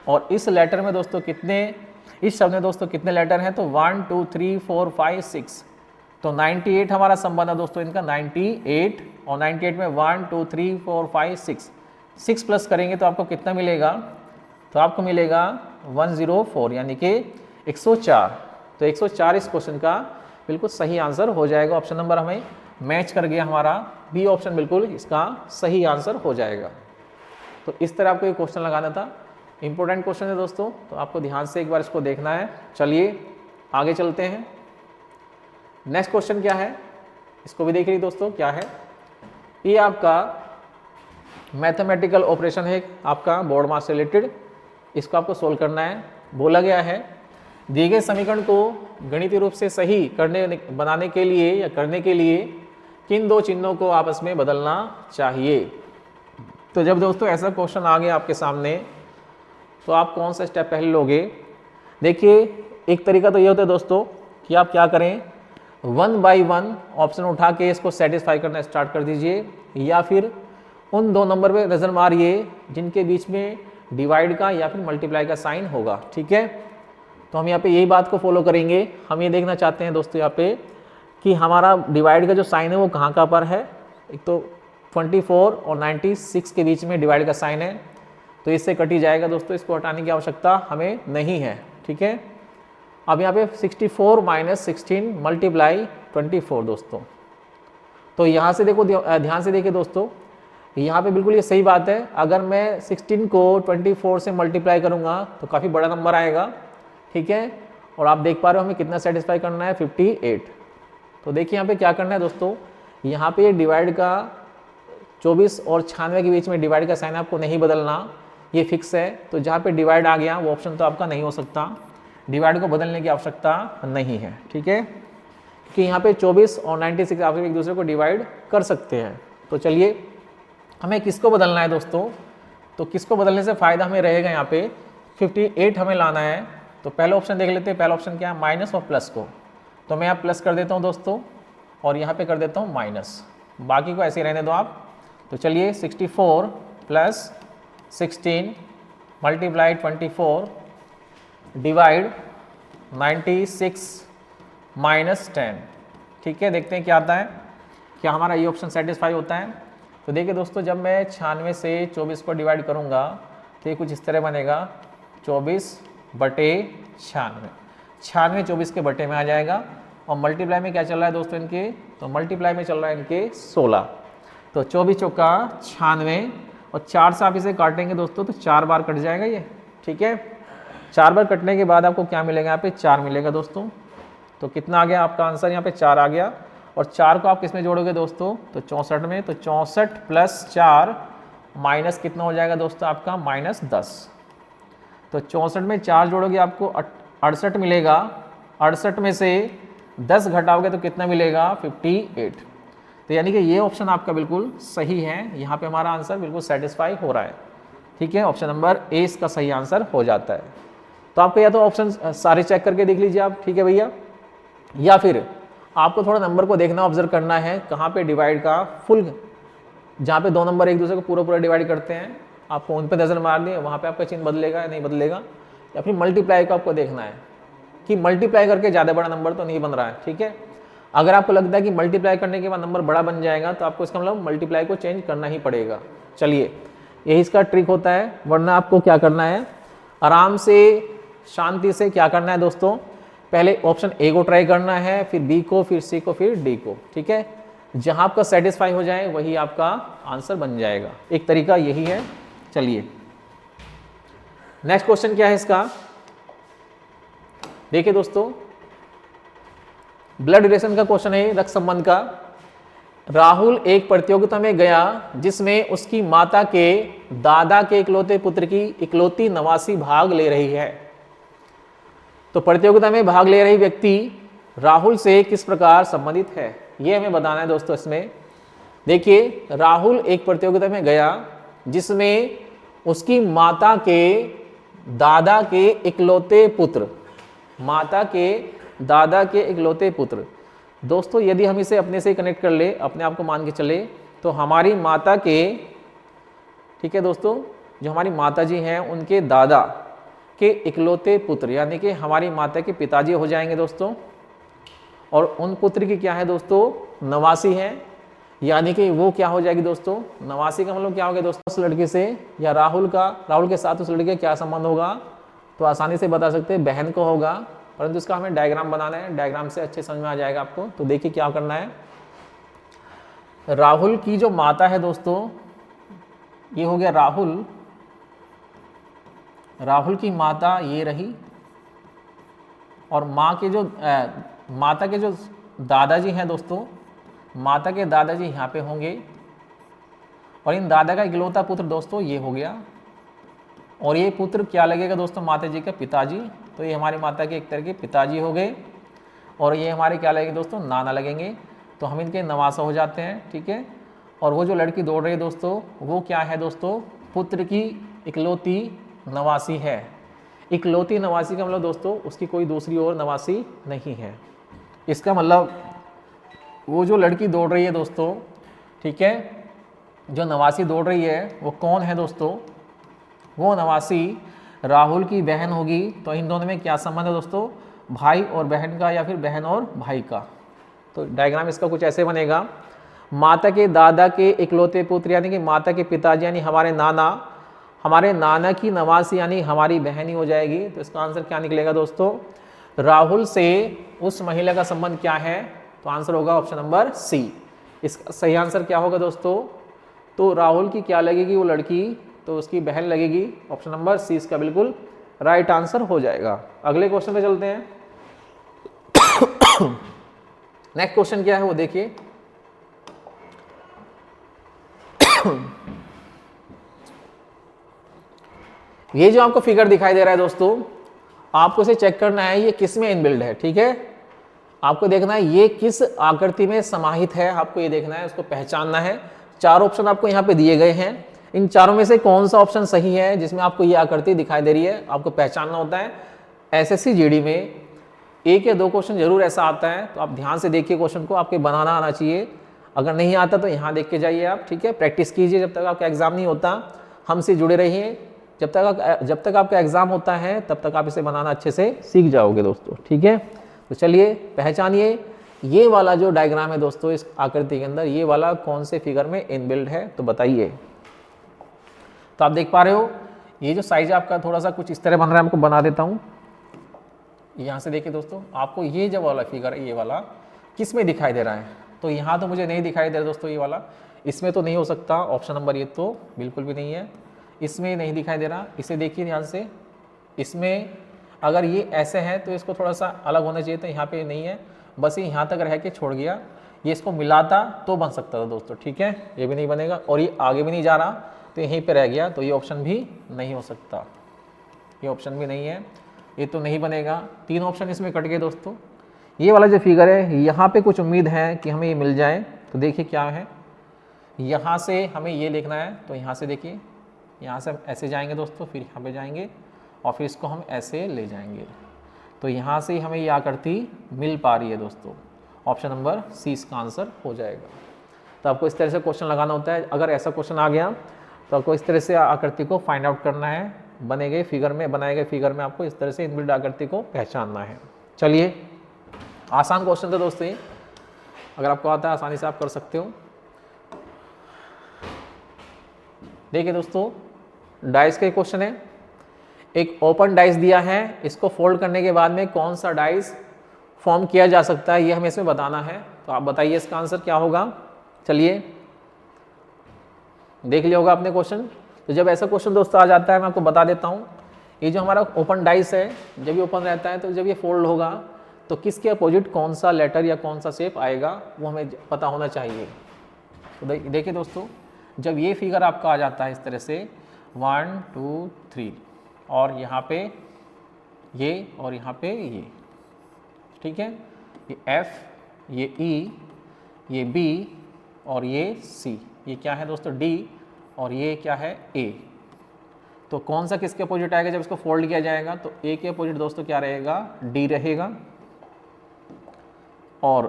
और इस लेटर में दोस्तों कितने, इस शब्द में दोस्तों कितने लेटर हैं, तो 1 2 3 4 5 6, तो 98 हमारा सम बना दोस्तों इनका 98, और 98 में 1 2 3 4 5 6 प्लस करेंगे तो आपको कितना मिलेगा, तो आपको मिलेगा 104 यानी कि 104। तो 104 इस क्वेश्चन का बिल्कुल सही आंसर हो जाएगा। ऑप्शन नंबर हमें मैच कर गया, हमारा बी ऑप्शन बिल्कुल इसका सही आंसर हो जाएगा। तो इस तरह आपको ये क्वेश्चन लगाना था, इंपॉर्टेंट क्वेश्चन है दोस्तों, तो आपको ध्यान से एक बार इसको देखना है। चलिए आगे चलते हैं। नेक्स्ट क्वेश्चन क्या है, इसको भी देख लीजिए दोस्तों क्या है। ये आपका मैथमेटिकल ऑपरेशन है आपका बोर्ड मास रिलेटेड, इसको आपको सोल्व करना है। बोला गया है दिए गए समीकरण को गणितीय रूप से सही बनाने के लिए या करने के लिए किन दो चिन्हों को आपस में बदलना चाहिए। तो जब दोस्तों ऐसा क्वेश्चन आ गया आपके सामने तो आप कौन सा स्टेप पहले लोगे। देखिए एक तरीका तो ये होता है दोस्तों कि आप क्या करें, 1 बाई 1 ऑप्शन उठा के इसको सेटिस्फाई करना स्टार्ट कर दीजिए, या फिर उन दो नंबर पे नज़र मारिए जिनके बीच में डिवाइड का या फिर मल्टीप्लाई का साइन होगा, ठीक है। तो हम यहाँ पे यही बात को फॉलो करेंगे। हम ये देखना चाहते हैं दोस्तों यहाँ पे कि हमारा डिवाइड का जो साइन है वो कहाँ कहाँ पर है। एक तो 24 और 96 के बीच में डिवाइड का साइन है, तो इससे कटी जाएगा दोस्तों, इसको हटाने की आवश्यकता हमें नहीं है, ठीक है। अब यहाँ पे 64 माइनस 16 मल्टीप्लाई 24 दोस्तों। तो यहाँ से देखो, ध्यान से देखिए दोस्तों, यहाँ पे बिल्कुल ये सही बात है। अगर मैं 16 को 24 से मल्टीप्लाई करूँगा तो काफ़ी बड़ा नंबर आएगा, ठीक है। और आप देख पा रहे हो हमें कितना सेटिस्फाई करना है 58। तो देखिए यहाँ पे क्या करना है दोस्तों, यहाँ पे डिवाइड का 24 और 96 के बीच में डिवाइड का साइन आपको नहीं बदलना, ये फिक्स है। तो जहाँ पे डिवाइड आ गया वो ऑप्शन तो आपका नहीं हो सकता, डिवाइड को बदलने की आवश्यकता नहीं है, ठीक है, कि यहाँ पे 24 और 96 आप एक दूसरे को डिवाइड कर सकते हैं। तो चलिए हमें किसको बदलना है दोस्तों, तो किसको बदलने से फ़ायदा हमें रहेगा, यहाँ पे 58 हमें लाना है। तो पहला ऑप्शन देख लेते हैं, पहला ऑप्शन क्या है, माइनस और प्लस को। तो मैं यहाँ प्लस कर देता हूँ दोस्तों और यहाँ पे कर देता हूँ माइनस, बाकी को ऐसे ही रहने दो आप। तो चलिए 64, प्लस 16 मल्टीप्लाई 24 डिवाइड 96 माइनस 10। ठीक है, देखते हैं क्या आता है, क्या हमारा ये ऑप्शन सेटिस्फाई होता है। तो देखिए दोस्तों, जब मैं 96 से 24 को डिवाइड करूँगा तो ये कुछ इस तरह बनेगा 24/96। 96 24 के बटे में आ जाएगा। और मल्टीप्लाई में क्या चल रहा है दोस्तों इनके, तो मल्टीप्लाई में चल रहा है इनके 16। तो 24 चौका 96 और 4 से आप इसे काटेंगे दोस्तों तो 4 बार कट जाएगा ये। ठीक है, 4 बार कटने के बाद आपको क्या मिलेगा, यहाँ पे 4 मिलेगा दोस्तों। तो कितना आ गया आपका आंसर, यहाँ पे 4 आ गया। और 4 को आप किस में जोड़ोगे दोस्तों, तो 64 में। तो 64 + 4 माइनस कितना हो जाएगा दोस्तों आपका, -10। तो 64 में 4 जोड़ोगे आपको 68 मिलेगा। 68 में से 10 घटाओगे तो कितना मिलेगा, 58। तो यानी कि ये ऑप्शन आपका बिल्कुल सही है, यहाँ पे हमारा आंसर बिल्कुल सेटिस्फाई हो रहा है। ठीक है, ऑप्शन नंबर ए इसका सही आंसर हो जाता है। तो आपको या तो ऑप्शन सारे चेक करके देख लीजिए आप, ठीक है भैया, या फिर आपको थोड़ा नंबर को देखना, ऑब्जर्व करना है कहाँ पे डिवाइड का फुल, जहाँ पे 2 नंबर एक दूसरे को पूरा डिवाइड करते हैं, आपको उन पे नज़र मारनी है, वहाँ पे आपका चिन्ह बदलेगा या नहीं बदलेगा। या फिर मल्टीप्लाई को आपको देखना है कि मल्टीप्लाई करके ज़्यादा बड़ा नंबर तो नहीं बन रहा है। ठीक है, अगर आपको लगता है कि मल्टीप्लाई करने के बाद नंबर बड़ा बन जाएगा तो आपको इसका मतलब मल्टीप्लाई को चेंज करना ही पड़ेगा। चलिए, यही इसका ट्रिक होता है, वरना आपको क्या करना है, आराम से शांति से क्या करना है दोस्तों, पहले ऑप्शन ए को ट्राई करना है, फिर बी को, फिर सी को, फिर डी को। ठीक है, जहां आपका सेटिस्फाई हो जाए वही आपका आंसर बन जाएगा। एक तरीका यही है। चलिए, नेक्स्ट क्वेश्चन क्या है इसका, देखिए दोस्तों, ब्लड रिलेशन का क्वेश्चन है, रक्त संबंध का। राहुल एक प्रतियोगिता में गया जिसमें उसकी माता के दादा के इकलौते पुत्र की इकलौती नवासी भाग ले रही है। तो प्रतियोगिता में भाग ले रही व्यक्ति राहुल से किस प्रकार संबंधित है, ये हमें बताना है दोस्तों। इसमें देखिए, राहुल एक प्रतियोगिता में गया जिसमें उसकी माता के दादा के इकलौते पुत्र, माता के दादा के इकलौते पुत्र। दोस्तों, यदि हम इसे अपने से कनेक्ट कर ले, अपने आप को मान के चले, तो हमारी माता के, ठीक है दोस्तों, जो हमारी माता जी हैं उनके दादा के इकलौते पुत्र, यानी कि हमारी माता के पिताजी हो जाएंगे दोस्तों। और उन पुत्र की क्या है दोस्तों, नवासी है, यानी कि वो क्या हो जाएगी दोस्तों, नवासी का मतलब क्या हो गया दोस्तों, उस लड़के से या राहुल के साथ उस लड़के का क्या संबंध होगा, तो आसानी से बता सकते हैं बहन को होगा, परंतु इसका हमें डायग्राम बनाना है, डायग्राम से अच्छे समझ में आ जाएगा आपको। तो देखिए क्या करना है, राहुल की जो माता है दोस्तों, ये हो गया राहुल की माता ये रही, और माता के जो दादाजी हैं दोस्तों, माता के दादाजी यहाँ पे होंगे, और इन दादा का इकलौता पुत्र दोस्तों ये हो गया। और ये पुत्र क्या लगेगा दोस्तों, माता जी का पिताजी। तो ये हमारी माता के एक तरह के पिताजी हो गए, और ये हमारे क्या लगेंगे दोस्तों, नाना लगेंगे। तो हम इनके नवासा हो जाते हैं। ठीक है, और वो जो लड़की दौड़ रही है दोस्तों, वो क्या है दोस्तों, पुत्र की इकलौती नवासी है। इकलौती नवासी का मतलब दोस्तों, उसकी कोई दूसरी और नवासी नहीं है। इसका मतलब वो जो लड़की दौड़ रही है दोस्तों, ठीक है, जो नवासी दौड़ रही है वो कौन है दोस्तों, वो नवासी राहुल की बहन होगी। तो इन दोनों में क्या संबंध है दोस्तों, भाई और बहन का, या फिर बहन और भाई का। तो डायग्राम इसका कुछ ऐसे बनेगा, माता के दादा के इकलौते पुत्र यानी कि माता के पिताजी यानी हमारे नाना की नवासी यानी हमारी बहन ही हो जाएगी। तो इसका आंसर क्या निकलेगा दोस्तों, राहुल से उस महिला का संबंध क्या है, तो आंसर होगा ऑप्शन नंबर सी। इसका सही आंसर क्या होगा दोस्तों, तो राहुल की क्या लगेगी, वो लड़की, तो उसकी बहन लगेगी। ऑप्शन नंबर सी इसका बिल्कुल राइट आंसर हो जाएगा। अगले क्वेश्चन पे चलते हैं। नेक्स्ट क्वेश्चन क्या है वो देखिए, ये जो आपको फिगर दिखाई दे रहा है दोस्तों, आपको इसे चेक करना है ये किस में इनबिल्ड है। ठीक है, आपको देखना है ये किस आकृति में समाहित है, आपको ये देखना है, उसको पहचानना है। 4 ऑप्शन आपको यहाँ पे दिए गए हैं, इन चारों में से कौन सा ऑप्शन सही है जिसमें आपको ये आकृति दिखाई दे रही है, आपको पहचानना होता है। एसएससी जीडी में 1 या 2 क्वेश्चन जरूर ऐसा आता है, तो आप ध्यान से देखिए क्वेश्चन को, आपके बनाना आना चाहिए। अगर नहीं आता तो यहाँ देख के जाइए आप, ठीक है। प्रैक्टिस कीजिए जब तक आपका एग्ज़ाम नहीं होता, हमसे जुड़े रहिए। जब तक आपका एग्ज़ाम होता है तब तक आप इसे बनाना अच्छे से सीख जाओगे दोस्तों, ठीक है। तो चलिए पहचानिए ये वाला जो डायग्राम है दोस्तों इस आकृति के अंदर, ये वाला कौन से फिगर में इनबिल्ड है, तो बताइए। तो आप देख पा रहे हो ये जो साइज आपका थोड़ा सा कुछ इस तरह बन रहा है, आपको बना देता हूँ। यहाँ से देखिए दोस्तों, आपको ये जो वाला फिगर है ये वाला किस में दिखाई दे रहा है, तो यहाँ तो मुझे नहीं दिखाई दे रहा दोस्तों ये वाला, इसमें तो नहीं हो सकता, ऑप्शन नंबर ये तो बिल्कुल भी नहीं है, इसमें नहीं दिखाई दे रहा। इसे देखिए ध्यान से, इसमें अगर ये ऐसे है तो इसको थोड़ा सा अलग होना चाहिए था, यहाँ पे नहीं है, बस ये यहाँ तक रह के छोड़ गया। ये इसको मिलाता तो बन सकता था दोस्तों, ठीक है, ये भी नहीं बनेगा, और ये आगे भी नहीं जा रहा तो यहीं पे रह गया, तो ये ऑप्शन भी नहीं हो सकता, ये ऑप्शन भी नहीं है, ये तो नहीं बनेगा। 3 ऑप्शन इसमें कट गए दोस्तों। ये वाला जो फिगर है यहाँ पे कुछ उम्मीद है कि हमें ये मिल जाए, तो देखिए क्या है, यहाँ से हमें ये लिखना है, तो यहाँ से देखिए, यहाँ से हम ऐसे जाएंगे दोस्तों, फिर यहाँ पे जाएंगे और फिर इसको हम ऐसे ले जाएंगे, तो यहाँ से हमें ये आकृति मिल पा रही है दोस्तों। ऑप्शन नंबर सी इसका आंसर हो जाएगा। तो आपको इस तरह से क्वेश्चन लगाना होता है, अगर ऐसा क्वेश्चन आ गया तो आपको इस तरह से आकृति को फाइंड आउट करना है, बनाए गए फिगर में आपको इस तरह से इनबिल्ड आकृति को पहचानना है। चलिए आसान क्वेश्चन था दोस्तों ये, अगर आपको आता है आसानी से आप कर सकते हो। देखिए दोस्तों डाइस का क्वेश्चन है, एक ओपन डाइस दिया है, इसको फोल्ड करने के बाद में कौन सा डाइस फॉर्म किया जा सकता है ये हमें इसमें बताना है, तो आप बताइए इसका आंसर क्या होगा। चलिए देख लिया होगा आपने क्वेश्चन। तो जब ऐसा क्वेश्चन दोस्तों आ जाता है मैं आपको बता देता हूँ, ये जो हमारा ओपन डाइस है जब ये ओपन रहता है तो जब ये फोल्ड होगा तो किसके अपोजिट कौन सा लेटर या कौन सा शेप आएगा वो हमें पता होना चाहिए। तो देखिए दोस्तों, जब ये फिगर आपका आ जाता है इस तरह से 1 2 3 और यहाँ पे ये और यहाँ पे ये, ठीक है, ये F, ये E, ये B और ये C, ये क्या है दोस्तों D और ये क्या है A। तो कौन सा किसके अपोजिट आएगा जब इसको फोल्ड किया जाएगा, तो A के अपोजिट दोस्तों क्या रहेगा, D रहेगा, और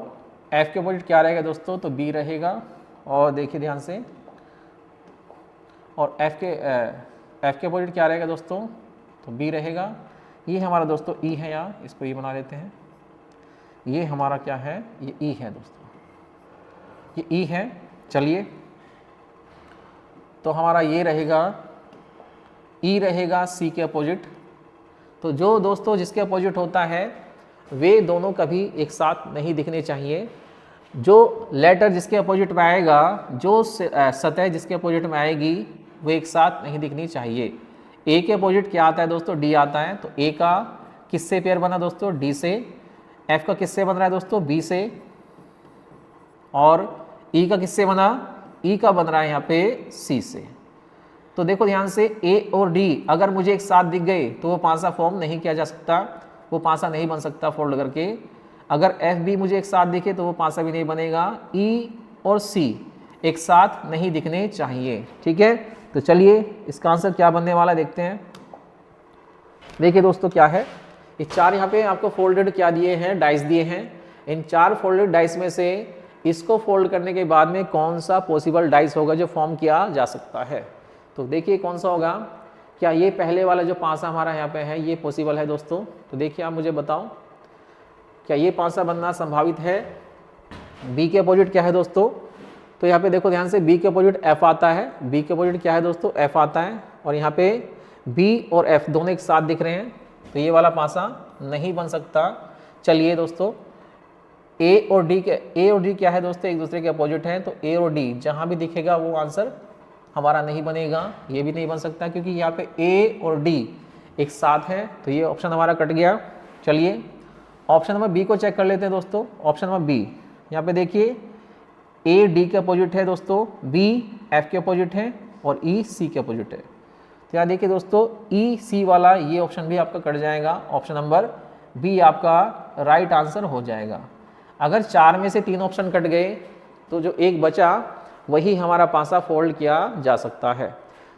F के अपोजिट क्या रहेगा दोस्तों, तो B रहेगा, और देखिए ध्यान से, और F के अपोजिट क्या रहेगा दोस्तों, तो B रहेगा। ये हमारा दोस्तों E है, यहाँ इसको E बना लेते हैं, ये हमारा क्या है, ये E है दोस्तों, ये E है। चलिए तो हमारा ये रहेगा, E रहेगा C के अपोजिट। तो जो दोस्तों जिसके अपोजिट होता है वे दोनों कभी एक साथ नहीं दिखने चाहिए। जो लेटर जिसके अपोजिट में आएगा, जो सतह जिसके अपोजिट में आएगी वो एक साथ नहीं दिखनी चाहिए। ए के अपोजिट क्या आता है दोस्तों, डी आता है, तो ए का किससे पेयर बना दोस्तों, डी से। एफ का किससे बन रहा है दोस्तों, बी से, और ई का किससे बना, ई का बन रहा है यहाँ पे सी से। तो देखो ध्यान से, ए और डी अगर मुझे एक साथ दिख गए तो वो पांसा फॉर्म नहीं किया जा सकता, वो पांसा नहीं बन सकता फोल्ड करके। अगर एफ बी मुझे एक साथ दिखे तो वो पांसा भी नहीं बनेगा। ई और सी एक साथ नहीं दिखने चाहिए, ठीक है। तो चलिए इसका आंसर क्या बनने वाला है देखते हैं। देखिए दोस्तों क्या है, ये 4 यहाँ पे आपको फोल्डेड क्या दिए हैं, डाइस दिए हैं। इन 4 फोल्डेड डाइस में से इसको फोल्ड करने के बाद में कौन सा पॉसिबल डाइस होगा जो फॉर्म किया जा सकता है। तो देखिए कौन सा होगा, क्या ये पहले वाला जो पांसा हमारा यहाँ पे है ये पॉसिबल है दोस्तों। तो देखिए आप मुझे बताओ, क्या ये पांसा बनना संभावित है। बी के अपोजिट क्या है दोस्तों, तो यहाँ पे देखो ध्यान से, बी के अपोजिट एफ आता है, बी के अपोजिट क्या है दोस्तों, एफ आता है, और यहाँ पे बी और एफ दोनों एक साथ दिख रहे हैं, तो ये वाला पांसा नहीं बन सकता। चलिए दोस्तों, ए और डी क्या है दोस्तों, एक दूसरे के अपोजिट हैं, तो ए और डी जहाँ भी दिखेगा वो आंसर हमारा नहीं बनेगा, ये भी नहीं बन सकता क्योंकि यहाँ पे ए और डी एक साथ है, तो ये ऑप्शन हमारा कट गया। चलिए ऑप्शन नंबर बी को चेक कर लेते हैं दोस्तों। ऑप्शन नंबर बी, यहाँ पे देखिए ए डी के अपोजिट है दोस्तों, बी एफ के अपोजिट है, और ई सी के अपोजिट है। तो यहाँ देखिए दोस्तों, ई सी वाला ये ऑप्शन भी आपका कट जाएगा, ऑप्शन नंबर बी आपका राइट आंसर हो जाएगा। अगर 4 में से 3 ऑप्शन कट गए तो जो एक बचा वही हमारा पांसा फोल्ड किया जा सकता है।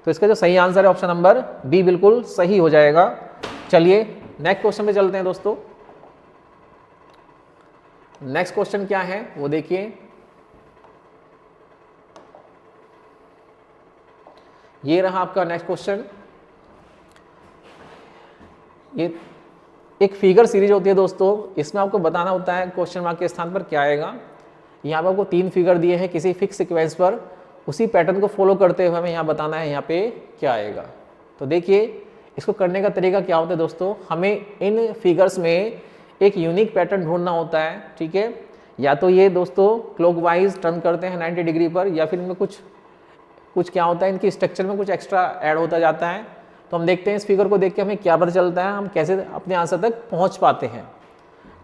तो इसका जो सही आंसर है ऑप्शन नंबर बी बिल्कुल सही हो जाएगा। चलिए नेक्स्ट क्वेश्चन पे चलते हैं दोस्तों। नेक्स्ट क्वेश्चन क्या है वो देखिए, ये रहा आपका नेक्स्ट क्वेश्चन। ये एक फिगर सीरीज होती है दोस्तों, इसमें आपको बताना होता है क्वेश्चन मार्क के स्थान पर क्या आएगा। यहाँ पर आपको 3 फिगर दिए हैं किसी फिक्स सीक्वेंस पर, उसी पैटर्न को फॉलो करते हुए हमें यहाँ बताना है यहाँ पे क्या आएगा। तो देखिए इसको करने का तरीका क्या होता है दोस्तों, हमें इन फिगर्स में एक यूनिक पैटर्न ढूंढना होता है, ठीक है। या तो ये दोस्तों क्लॉकवाइज टर्न करते हैं 90 डिग्री पर, या फिर इनमें कुछ क्या होता है, इनकी स्ट्रक्चर में कुछ एक्स्ट्रा ऐड होता जाता है। तो हम देखते हैं इस फिगर को देख के हमें क्या पता चलता है, हम कैसे अपने आंसर तक पहुंच पाते हैं।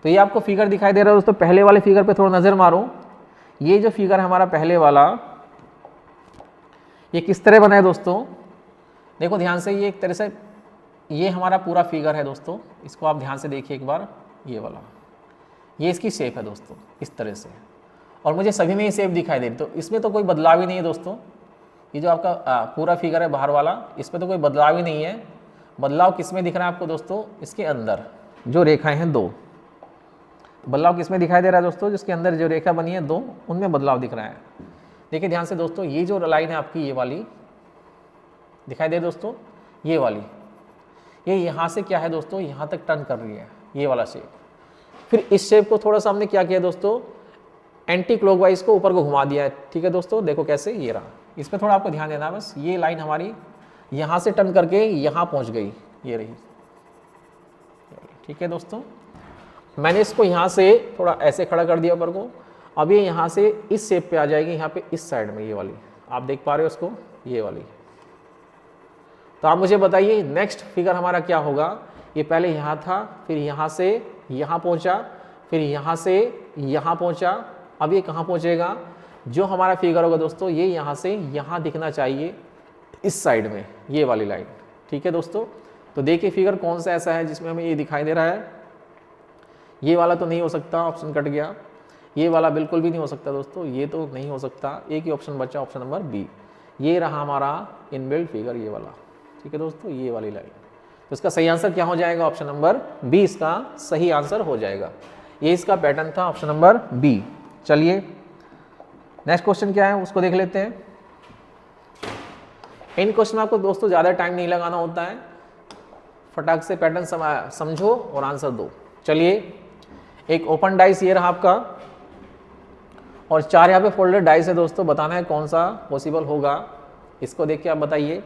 तो ये आपको फिगर दिखाई दे रहा है दोस्तों, पहले वाले फिगर पे थोड़ा नज़र मारो। ये जो फिगर है हमारा पहले वाला, ये किस तरह बना है दोस्तों, देखो ध्यान से, ये एक तरह से ये हमारा पूरा फिगर है दोस्तों, इसको आप ध्यान से देखिए एक बार। ये वाला, ये इसकी शेप है दोस्तों इस तरह से, और मुझे सभी में ये शेप दिखाई दे रही, तो इसमें तो कोई बदलाव ही नहीं है दोस्तों। ये जो आपका पूरा फिगर है बाहर वाला, इसमें तो कोई बदलाव ही नहीं है। बदलाव किस में दिख रहा है आपको दोस्तों, इसके अंदर जो रेखाएं हैं 2, बदलाव किस में दिखाई दे रहा है दोस्तों, जिसके अंदर जो रेखा बनी है 2, उनमें बदलाव दिख रहा है। देखिए ध्यान से दोस्तों, ये जो लाइन है आपकी, ये वाली दिखाई दे दोस्तों, ये वाली, ये यहाँ से क्या है दोस्तों, यहाँ तक टर्न कर रही है, ये वाला शेप। फिर इस शेप को थोड़ा सा हमने क्या किया दोस्तों, एंटी क्लॉकवाइज को ऊपर को घुमा दिया है, ठीक है दोस्तों। देखो कैसे, ये रहा, इसमें थोड़ा आपको ध्यान देना है बस। ये लाइन हमारी यहाँ से टर्न करके यहाँ पहुँच गई, ये रही, ठीक है दोस्तों। मैंने इसको यहाँ से थोड़ा ऐसे खड़ा कर दिया ऊपर को, अब ये यहाँ से इस शेप पे आ जाएगी, यहाँ पे इस साइड में, ये वाली आप देख पा रहे हो उसको, ये वाली। तो आप मुझे बताइए नेक्स्ट फिगर हमारा क्या होगा। ये पहले यहाँ था, फिर यहाँ से यहाँ पहुँचा, फिर यहाँ से यहाँ पहुँचा, अब ये कहाँ पहुँचेगा, जो हमारा फिगर होगा दोस्तों, ये यहाँ से यहाँ दिखना चाहिए इस साइड में, ये वाली लाइन, ठीक है दोस्तों। तो देखिए फिगर कौन सा ऐसा है जिसमें हमें ये दिखाई दे रहा है। ये वाला तो नहीं हो सकता, ऑप्शन कट गया। ये वाला बिल्कुल भी नहीं हो सकता दोस्तों, ये तो नहीं हो सकता। एक ही ऑप्शन बचा, ऑप्शन नंबर बी। ये रहा हमारा इनबिल्ट फिगर, ये वाला, ठीक है दोस्तों, ये वाली लाइन। तो इसका सही आंसर क्या हो जाएगा, ऑप्शन नंबर बी इसका सही आंसर हो जाएगा। ये इसका पैटर्न था, ऑप्शन नंबर बी। चलिए नेक्स्ट क्वेश्चन क्या है उसको देख लेते हैं। इन क्वेश्चन में आपको दोस्तों ज़्यादा टाइम नहीं लगाना होता है, फटाक से पैटर्न समझो और आंसर दो। चलिए, एक ओपन डाइस ये रहा आपका, और 4 यहाँ पे फोल्डेड डाइस है दोस्तों। बताना है कौन सा पॉसिबल होगा, इसको देख के आप बताइए।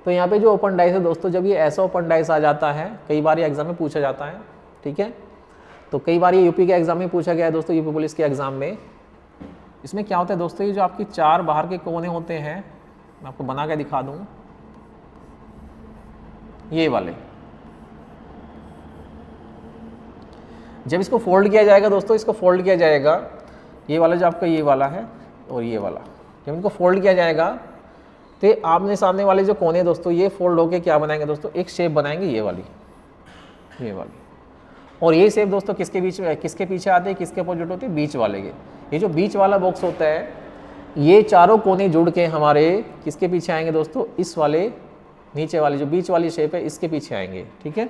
तो यहाँ पे जो ओपन डाइस है दोस्तों, जब ये ऐसा ओपन डाइस आ जाता है, कई बार ये एग्जाम में पूछा जाता है, ठीक है। तो कई बार ये यूपी के एग्जाम में पूछा गया है दोस्तों, यूपी पुलिस के एग्जाम में। इसमें क्या होता है दोस्तों, ये जो आपकी 4 बाहर के कोने होते हैं, मैं आपको बना के दिखा दूं, ये वाले, जब इसको फोल्ड किया जाएगा दोस्तों, इसको फोल्ड किया जाएगा, ये वाला जो आपका ये वाला है और ये वाला, जब इनको फोल्ड किया जाएगा तो आपने सामने वाले जो कोने दोस्तों, ये फोल्ड होके क्या बनाएंगे दोस्तों, एक शेप बनाएंगे, ये वाली, ये वाली। और ये शेप दोस्तों किसके बीच में, किसके पीछे आते हैं, किसके अपोजिट होते हैं, बीच वाले के। ये जो बीच वाला बॉक्स होता है, ये चारों कोने जुड़ के हमारे किसके पीछे आएंगे दोस्तों, इस वाले नीचे वाली जो बीच वाली शेप है, इसके पीछे आएंगे, ठीक है।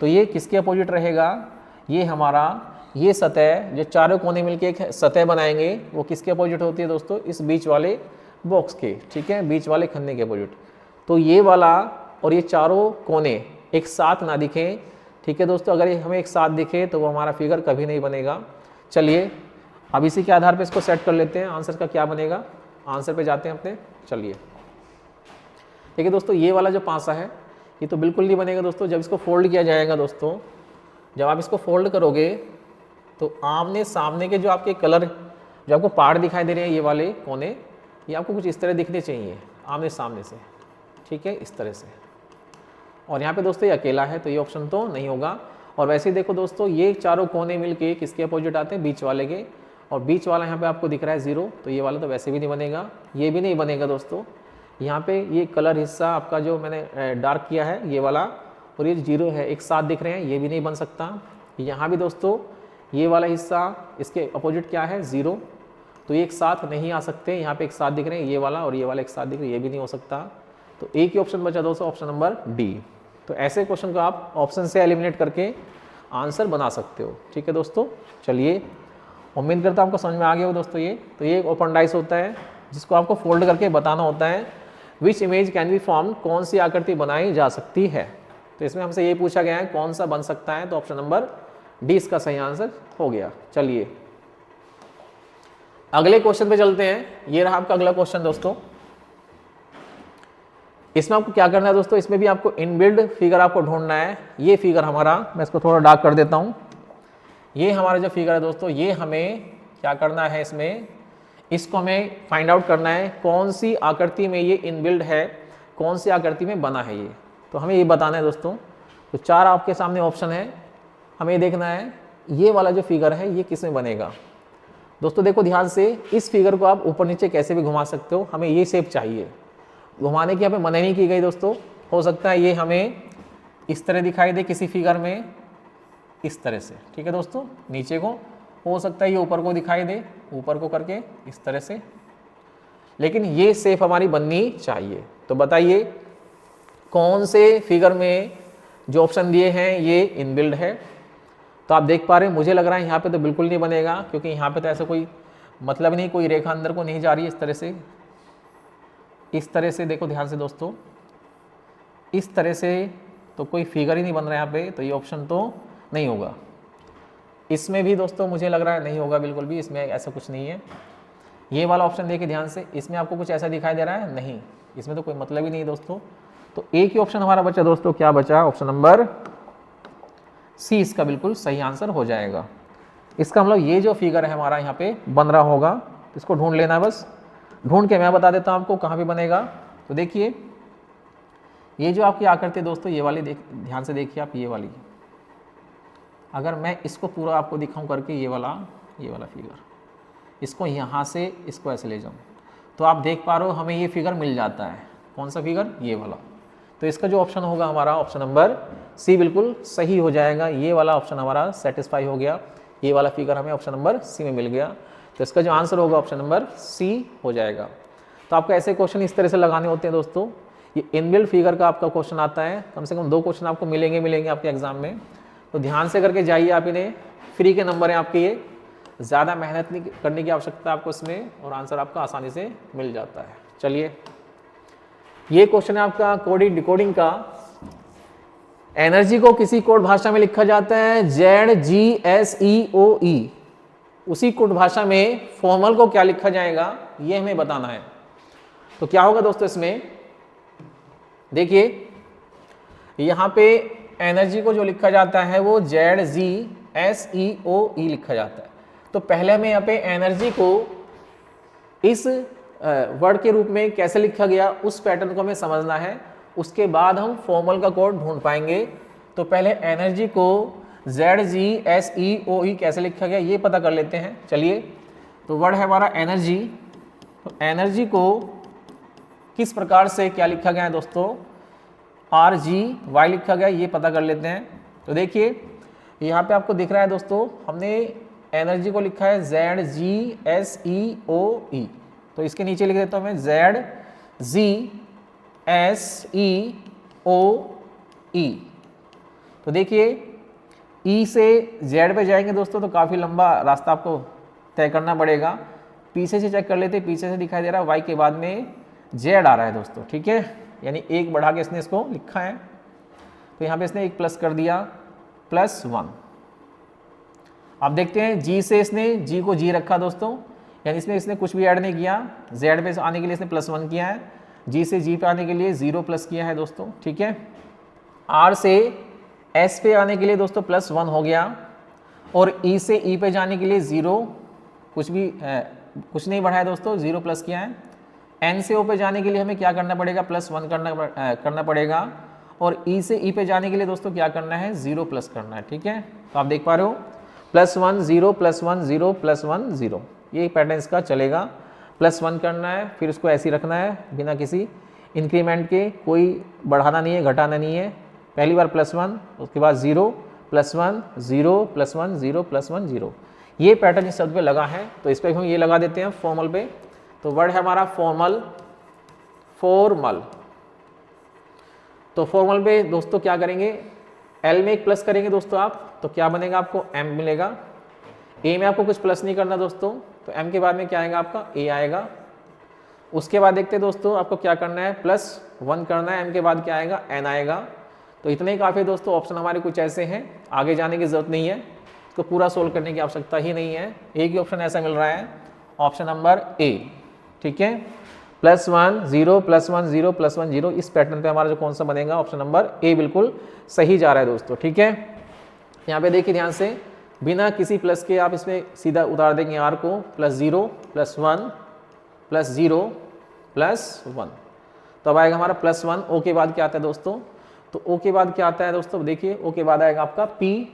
तो ये किसके अपोजिट रहेगा, ये हमारा ये सतह, जो चारों कोने मिलके एक सतह बनाएंगे, वो किसके अपोजिट होती है दोस्तों, इस बीच वाले बॉक्स के, ठीक है, बीच वाले खन्ने के अपोजिट। तो ये वाला और ये चारों कोने एक साथ ना दिखें, ठीक है दोस्तों। अगर ये हमें एक साथ दिखे तो वो हमारा फिगर कभी नहीं बनेगा। चलिए अब इसी के आधार पे इसको सेट कर लेते हैं, आंसर का क्या बनेगा। आंसर पे जाते हैं अपने, चलिए। देखिए दोस्तों, ये वाला जो पासा है, ये तो बिल्कुल नहीं बनेगा दोस्तों। जब इसको फोल्ड किया जाएगा दोस्तों, जब आप इसको फोल्ड करोगे तो आमने सामने के जो आपके कलर, जो आपको पार्ट दिखाई दे रहे हैं, ये वाले कोने, ये आपको कुछ इस तरह दिखने चाहिए आमने सामने से, ठीक है, इस तरह से। और यहाँ पे दोस्तों ये अकेला है, तो ये ऑप्शन तो नहीं होगा। और वैसे ही देखो दोस्तों, ये चारों कोने मिलके किसके अपोजिट आते हैं, बीच वाले के। और बीच वाला यहाँ पे आपको दिख रहा है 0, तो ये वाला तो वैसे भी नहीं बनेगा, ये भी नहीं बनेगा दोस्तों। यहाँ पे ये कलर हिस्सा आपका जो मैंने डार्क किया है, ये वाला, और ये 0 है, एक साथ दिख रहे हैं, ये भी नहीं बन सकता। यहाँ भी दोस्तों ये वाला हिस्सा, इसके अपोजिट क्या है, 0, तो ये एक साथ नहीं आ सकते। यहाँ पे एक साथ दिख रहे हैं, ये वाला और ये वाला एक साथ दिख रहे हैं, ये भी नहीं हो सकता। तो एक ही ऑप्शन बचा दोस्तों, ऑप्शन नंबर डी। तो ऐसे क्वेश्चन को आप ऑप्शन से एलिमिनेट करके आंसर बना सकते हो, ठीक है दोस्तों। चलिए, उम्मीद करता हूँ आपको समझ में आ गया हो दोस्तों। ये तो ये ओपन डाइस होता है, जिसको आपको फोल्ड करके बताना होता है विच इमेज कैन बी फॉर्म, कौन सी आकृति बनाई जा सकती है। तो इसमें हमसे ये पूछा गया है कौन सा बन सकता है, तो ऑप्शन नंबर डी इसका सही आंसर हो गया। चलिए अगले क्वेश्चन पे चलते हैं। ये रहा आपका अगला क्वेश्चन दोस्तों। इसमें आपको क्या करना है दोस्तों, इसमें भी आपको इनबिल्ड फिगर आपको ढूंढना है। ये फिगर हमारा, मैं इसको थोड़ा डार्क कर देता हूँ। ये हमारा जो फिगर है दोस्तों, ये हमें क्या करना है, इसमें इसको हमें फाइंड आउट करना है कौन सी आकृति में ये इनबिल्ड है, कौन सी आकृति में बना है ये, तो हमें ये बताना है दोस्तों। तो 4 आपके सामने ऑप्शन है, हमें ये देखना है ये वाला जो फिगर है ये किस में बनेगा। दोस्तों देखो ध्यान से, इस फिगर को आप ऊपर नीचे कैसे भी घुमा सकते हो, हमें ये शेप चाहिए। घुमाने की यहाँ पे मनाही नहीं की गई दोस्तों। हो सकता है ये हमें इस तरह दिखाई दे किसी फिगर में, इस तरह से, ठीक है दोस्तों, नीचे को। हो सकता है ये ऊपर को दिखाई दे, ऊपर को करके इस तरह से, लेकिन ये शेप हमारी बननी चाहिए। तो बताइए कौन से फिगर में जो ऑप्शन दिए हैं ये इनबिल्ड है। तो आप देख पा रहे हैं, मुझे लग रहा है यहाँ पे तो बिल्कुल नहीं बनेगा, क्योंकि यहाँ पे तो ऐसा कोई मतलब नहीं, कोई रेखा अंदर को नहीं जा रही है इस तरह से देखो ध्यान से दोस्तों, इस तरह से तो कोई फिगर ही नहीं बन रहा है यहाँ पे, तो ये ऑप्शन तो नहीं होगा। इसमें भी दोस्तों मुझे लग रहा है नहीं होगा बिल्कुल भी, इसमें ऐसा कुछ नहीं है। ये वाला ऑप्शन देखिए ध्यान से, इसमें आपको कुछ ऐसा दिखाई दे रहा है, नहीं, इसमें तो कोई मतलब ही नहीं दोस्तों। तो एक ही ऑप्शन हमारा बचा दोस्तों, क्या बचा, ऑप्शन नंबर सी इसका बिल्कुल सही आंसर हो जाएगा। इसका मतलब ये जो फिगर है हमारा यहाँ पे बन रहा होगा, इसको ढूंढ लेना है बस। ढूंढ के मैं बता देता हूँ आपको कहाँ पे बनेगा। तो देखिए ये जो आपकी आकृति दोस्तों, ये वाली ध्यान से देखिए आप, ये वाली, अगर मैं इसको पूरा आपको दिखाऊं करके, ये वाला फिगर, इसको यहाँ से इसको ऐसे ले जाऊं, तो आप देख पा रहे हो हमें ये फिगर मिल जाता है। कौन सा फिगर, ये वाला। तो इसका जो ऑप्शन होगा हमारा, ऑप्शन नंबर सी बिल्कुल सही हो जाएगा। ये वाला ऑप्शन हमारा सेटिस्फाई हो गया, ये वाला फिगर हमें ऑप्शन नंबर सी में मिल गया। तो इसका जो आंसर होगा ऑप्शन नंबर सी हो जाएगा। तो आपको ऐसे क्वेश्चन इस तरह से लगाने होते हैं दोस्तों। ये इनबिल्ड फिगर का आपका क्वेश्चन आता है, कम से कम 2 क्वेश्चन आपको मिलेंगे आपके एग्जाम में। तो ध्यान से करके जाइए आप, इन्हें फ्री के नंबर हैं आपके, ये ज़्यादा मेहनत नहीं करने की आवश्यकता आपको इसमें, और आंसर आपका आसानी से मिल जाता है। चलिए ये क्वेश्चन है आपका कोडिंग डिकोडिंग का। एनर्जी को किसी कोड भाषा में लिखा जाता है ZGSEOE, उसी कोड भाषा में फॉर्मल को क्या लिखा जाएगा ये हमें बताना है। तो क्या होगा दोस्तों, इसमें देखिए यहाँ पे एनर्जी को जो लिखा जाता है वो ZGSEOE लिखा जाता है। तो पहले हमें यहाँ पे एनर्जी को इस वर्ड के रूप में कैसे लिखा गया उस पैटर्न को हमें समझना है, उसके बाद हम फॉर्मल का कोड ढूंढ पाएंगे। तो पहले एनर्जी को ZGSEOE कैसे लिखा गया ये पता कर लेते हैं। चलिए, तो वर्ड है हमारा एनर्जी। तो एनर्जी को किस प्रकार से क्या लिखा गया है दोस्तों, RGY लिखा गया, ये पता कर लेते हैं। तो देखिए यहाँ पे आपको दिख रहा है दोस्तों, हमने एनर्जी को लिखा है ZGSEOE, तो इसके नीचे लिख देता हूँ मैं ZGSEOE। तो देखिए E से Z पे जाएंगे दोस्तों, तो काफ़ी लंबा रास्ता आपको तय करना पड़ेगा। पीछे से चेक कर लेते, पीछे से दिखाई दे रहा है Y के बाद में Z आ रहा है दोस्तों, ठीक है, यानी एक बढ़ा के इसने इसको लिखा है। तो यहाँ पे इसने एक प्लस कर दिया, +1। आप देखते हैं G से इसने G को G रखा दोस्तों, यानी इसमें इसने कुछ भी ऐड नहीं किया। Z पे आने के लिए इसने +1 किया है, G से G पे आने के लिए 0 प्लस किया है दोस्तों, ठीक है। R से S पे आने के लिए दोस्तों +1 हो गया, और E से E पे जाने के लिए 0, कुछ नहीं बढ़ाया दोस्तों, 0 प्लस किया है। N से O पे जाने के लिए हमें क्या करना पड़ेगा, +1 करना पड़ेगा, और E से E पे जाने के लिए दोस्तों क्या करना है, 0 प्लस करना है, ठीक है। तो आप देख पा रहे हो +1 0 +1 0 +1 0, ये पैटर्न इसका चलेगा। +1 करना है, फिर उसको ऐसे ही रखना है बिना किसी इंक्रीमेंट के, कोई बढ़ाना नहीं है, घटाना नहीं है। पहली बार +1, उसके बाद 0 +1 0 +1 0 +1 0, ये पैटर्न इस शब्द पे लगा है। तो इस पर हम ये लगा देते हैं फॉर्मल पे। तो वर्ड है हमारा फॉर्मल। तो फॉर्मल पे दोस्तों क्या करेंगे, L में एक प्लस करेंगे दोस्तों आप, तो क्या बनेगा, आपको M मिलेगा। A में आपको कुछ प्लस नहीं करना दोस्तों, तो M के बाद में क्या आएगा, आपका A आएगा। उसके बाद देखते हैं दोस्तों आपको क्या करना है, +1 करना है, m के बाद क्या आएगा, n आएगा। तो इतने ही काफ़ी दोस्तों, ऑप्शन हमारे कुछ ऐसे हैं, आगे जाने की ज़रूरत नहीं है, इसको पूरा सोल्व करने की आवश्यकता ही नहीं है। एक ही ऑप्शन ऐसा मिल रहा है, ऑप्शन नंबर ए, ठीक है। +1 0 +1 0 +1 0, इस पैटर्न पे हमारा जो कौन सा बनेगा, ऑप्शन नंबर ए बिल्कुल सही जा रहा है दोस्तों, ठीक है। यहाँ पे देखिए ध्यान से, बिना किसी प्लस के आप इसमें सीधा उतार देंगे r को, +0 +1 +0 +1, तो अब आएगा हमारा +1। ओ के बाद क्या आता है दोस्तों, तो ओ के बाद क्या आता है दोस्तों, देखिए ओ के बाद आएगा आपका p,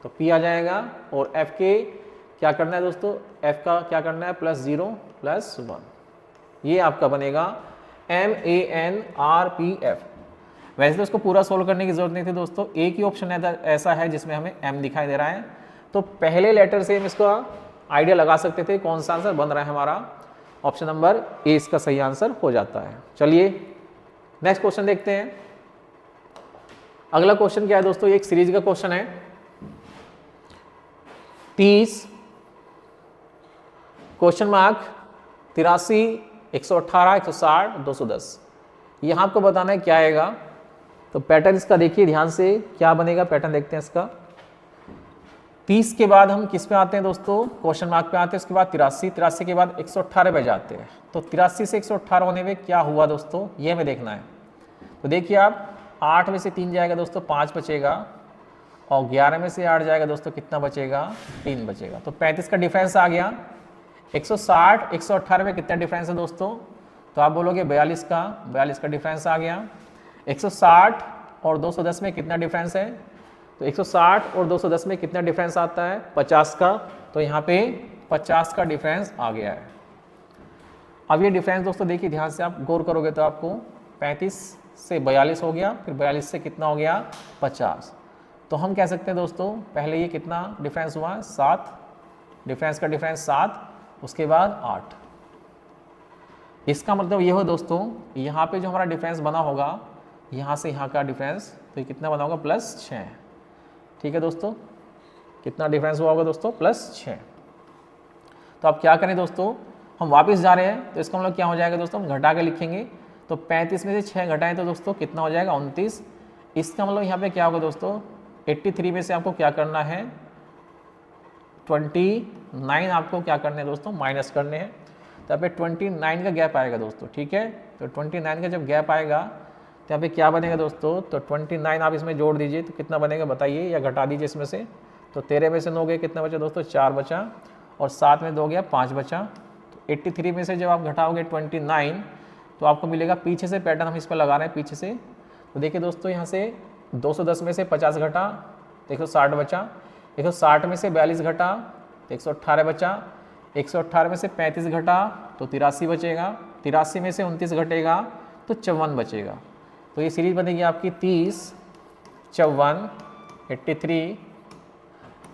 तो p आ जाएगा। और f के क्या करना है दोस्तों, f का क्या करना है, +0 +1, ये आपका बनेगा MANRPF। वैसे तो इसको पूरा सोल्व करने की जरूरत नहीं थी दोस्तों, एक ही ऑप्शन ऐसा है जिसमें हमें m दिखाई दे रहा है, तो पहले लेटर से हम इसका आइडिया लगा सकते थे कौन सा आंसर बन रहा है हमारा, ऑप्शन नंबर ए इसका सही आंसर हो जाता है। चलिए नेक्स्ट क्वेश्चन देखते हैं। अगला क्वेश्चन क्या है दोस्तों, एक सीरीज का क्वेश्चन है, 30 83 118 160 210, यहाँ आपको बताना है क्या आएगा। तो पैटर्न इसका देखिए ध्यान से, क्या बनेगा पैटर्न देखते हैं इसका। 30 के बाद हम किस पे आते हैं दोस्तों, क्वेश्चन मार्क पे आते हैं, उसके बाद 83 के बाद 118 पे जाते हैं। तो 83 से 118 होने में क्या हुआ दोस्तों, ये हमें देखना है। तो देखिए आप, 8 में से 3 जाएगा दोस्तों, 5 बचेगा, और 11 में से 8 जाएगा दोस्तों, कितना बचेगा, 3 बचेगा। तो 35 का डिफरेंस आ गया। 160 118 में कितना डिफरेंस है दोस्तों, तो आप बोलोगे 42 का डिफरेंस आ गया। 160 और 210 में कितना डिफरेंस है, तो 160 और 210 में कितना डिफरेंस आता है, 50 का, तो यहाँ पे 50 का डिफरेंस आ गया है। अब ये डिफरेंस दोस्तों देखिए ध्यान से, आप गौर करोगे तो आपको 35 से 42 हो गया, फिर 42 से कितना हो गया, 50। तो हम कह सकते हैं दोस्तों, पहले ये कितना डिफरेंस हुआ, 7, डिफरेंस का डिफरेंस 7, उसके बाद 8। इसका मतलब ये हो दोस्तों, यहाँ पे जो हमारा डिफरेंस बना होगा, यहाँ से यहाँ का डिफरेंस, तो ये कितना बना होगा, +6, ठीक है दोस्तों। कितना डिफरेंस हुआ होगा दोस्तों, +6। तो अब क्या करें दोस्तों, हम वापस जा रहे हैं, तो इसका मतलब क्या हो जाएगा दोस्तों, हम घटा के लिखेंगे। तो 35 में से 6 घटाएं तो दोस्तों कितना हो जाएगा, 29। इसका मतलब यहाँ पे क्या होगा दोस्तों, 83 में से आपको क्या करना है, 29 आपको क्या करने हैं दोस्तों, माइनस करने हैं। तो यहाँ पे 29 का गैप आएगा दोस्तों, ठीक है। तो 29 का जब गैप आएगा तो यहाँ पे क्या बनेगा दोस्तों, तो 29 आप इसमें जोड़ दीजिए, तो कितना बनेगा बताइए, या घटा दीजिए इसमें से। तो 13 में से 9 गए, कितना बचा दोस्तों, 4 बचा, और 7 में 2 गया, 5 बचा। तो 83 में से जब आप घटाओगे 29, तो आपको मिलेगा, पीछे से पैटर्न हम इस पर लगा रहे हैं पीछे से। तो देखिए दोस्तों, यहाँ से 210 में से 50 घटा, 160 बचा, 160 में से 42 घटा, 118 बचा, 118 में से 35 घटा, तो 83 बचेगा, 83 में से 29 घटेगा, तो 54 बचेगा। तो ये सीरीज बनेगी आपकी 30 54 83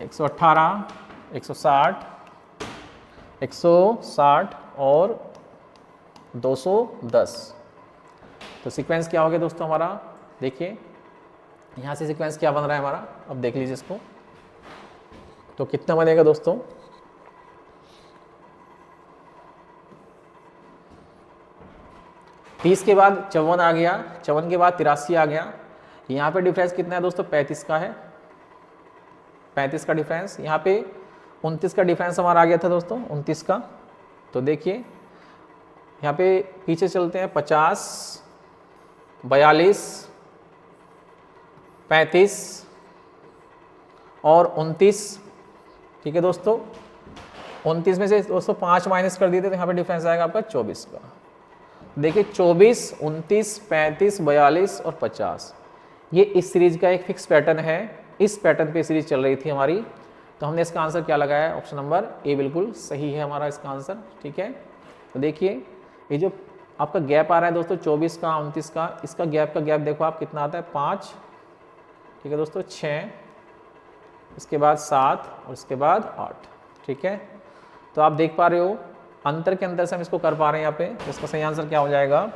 118 160 और 210। तो सीक्वेंस क्या हो गया दोस्तों हमारा, देखिए यहाँ से सीक्वेंस क्या बन रहा है हमारा, अब देख लीजिए इसको। तो कितना बनेगा दोस्तों, तीस के बाद 54 आ गया, 54 के बाद 83 आ गया। यहाँ पे डिफरेंस कितना है दोस्तों, 35 का है, 35 का डिफरेंस। यहाँ पे 29 का डिफरेंस हमारा आ गया था दोस्तों, 29 का। तो देखिए यहाँ पे पीछे चलते हैं, 50 42 35 और 29, ठीक है दोस्तों। 29 में से दोस्तों 5 माइनस कर दिए थे, तो यहाँ पे डिफरेंस आएगा आपका 24 का। देखिए 24 29 35 42 और 50, ये इस सीरीज का एक फिक्स पैटर्न है। इस पैटर्न पे सीरीज चल रही थी हमारी, तो हमने इसका आंसर क्या लगाया है, ऑप्शन नंबर ए बिल्कुल सही है हमारा इसका आंसर, ठीक है। तो देखिए ये जो आपका गैप आ रहा है दोस्तों 24 का 29 का, इसका गैप देखो आप कितना आता है, 5, ठीक है दोस्तों, 6, इसके बाद 7 और इसके बाद 8, ठीक है। तो आप देख पा रहे हो अंतर के अंदर से हम इसको कर पा रहे हैं यहाँ पे। तो इसका सही आंसर क्या हो जाएगा,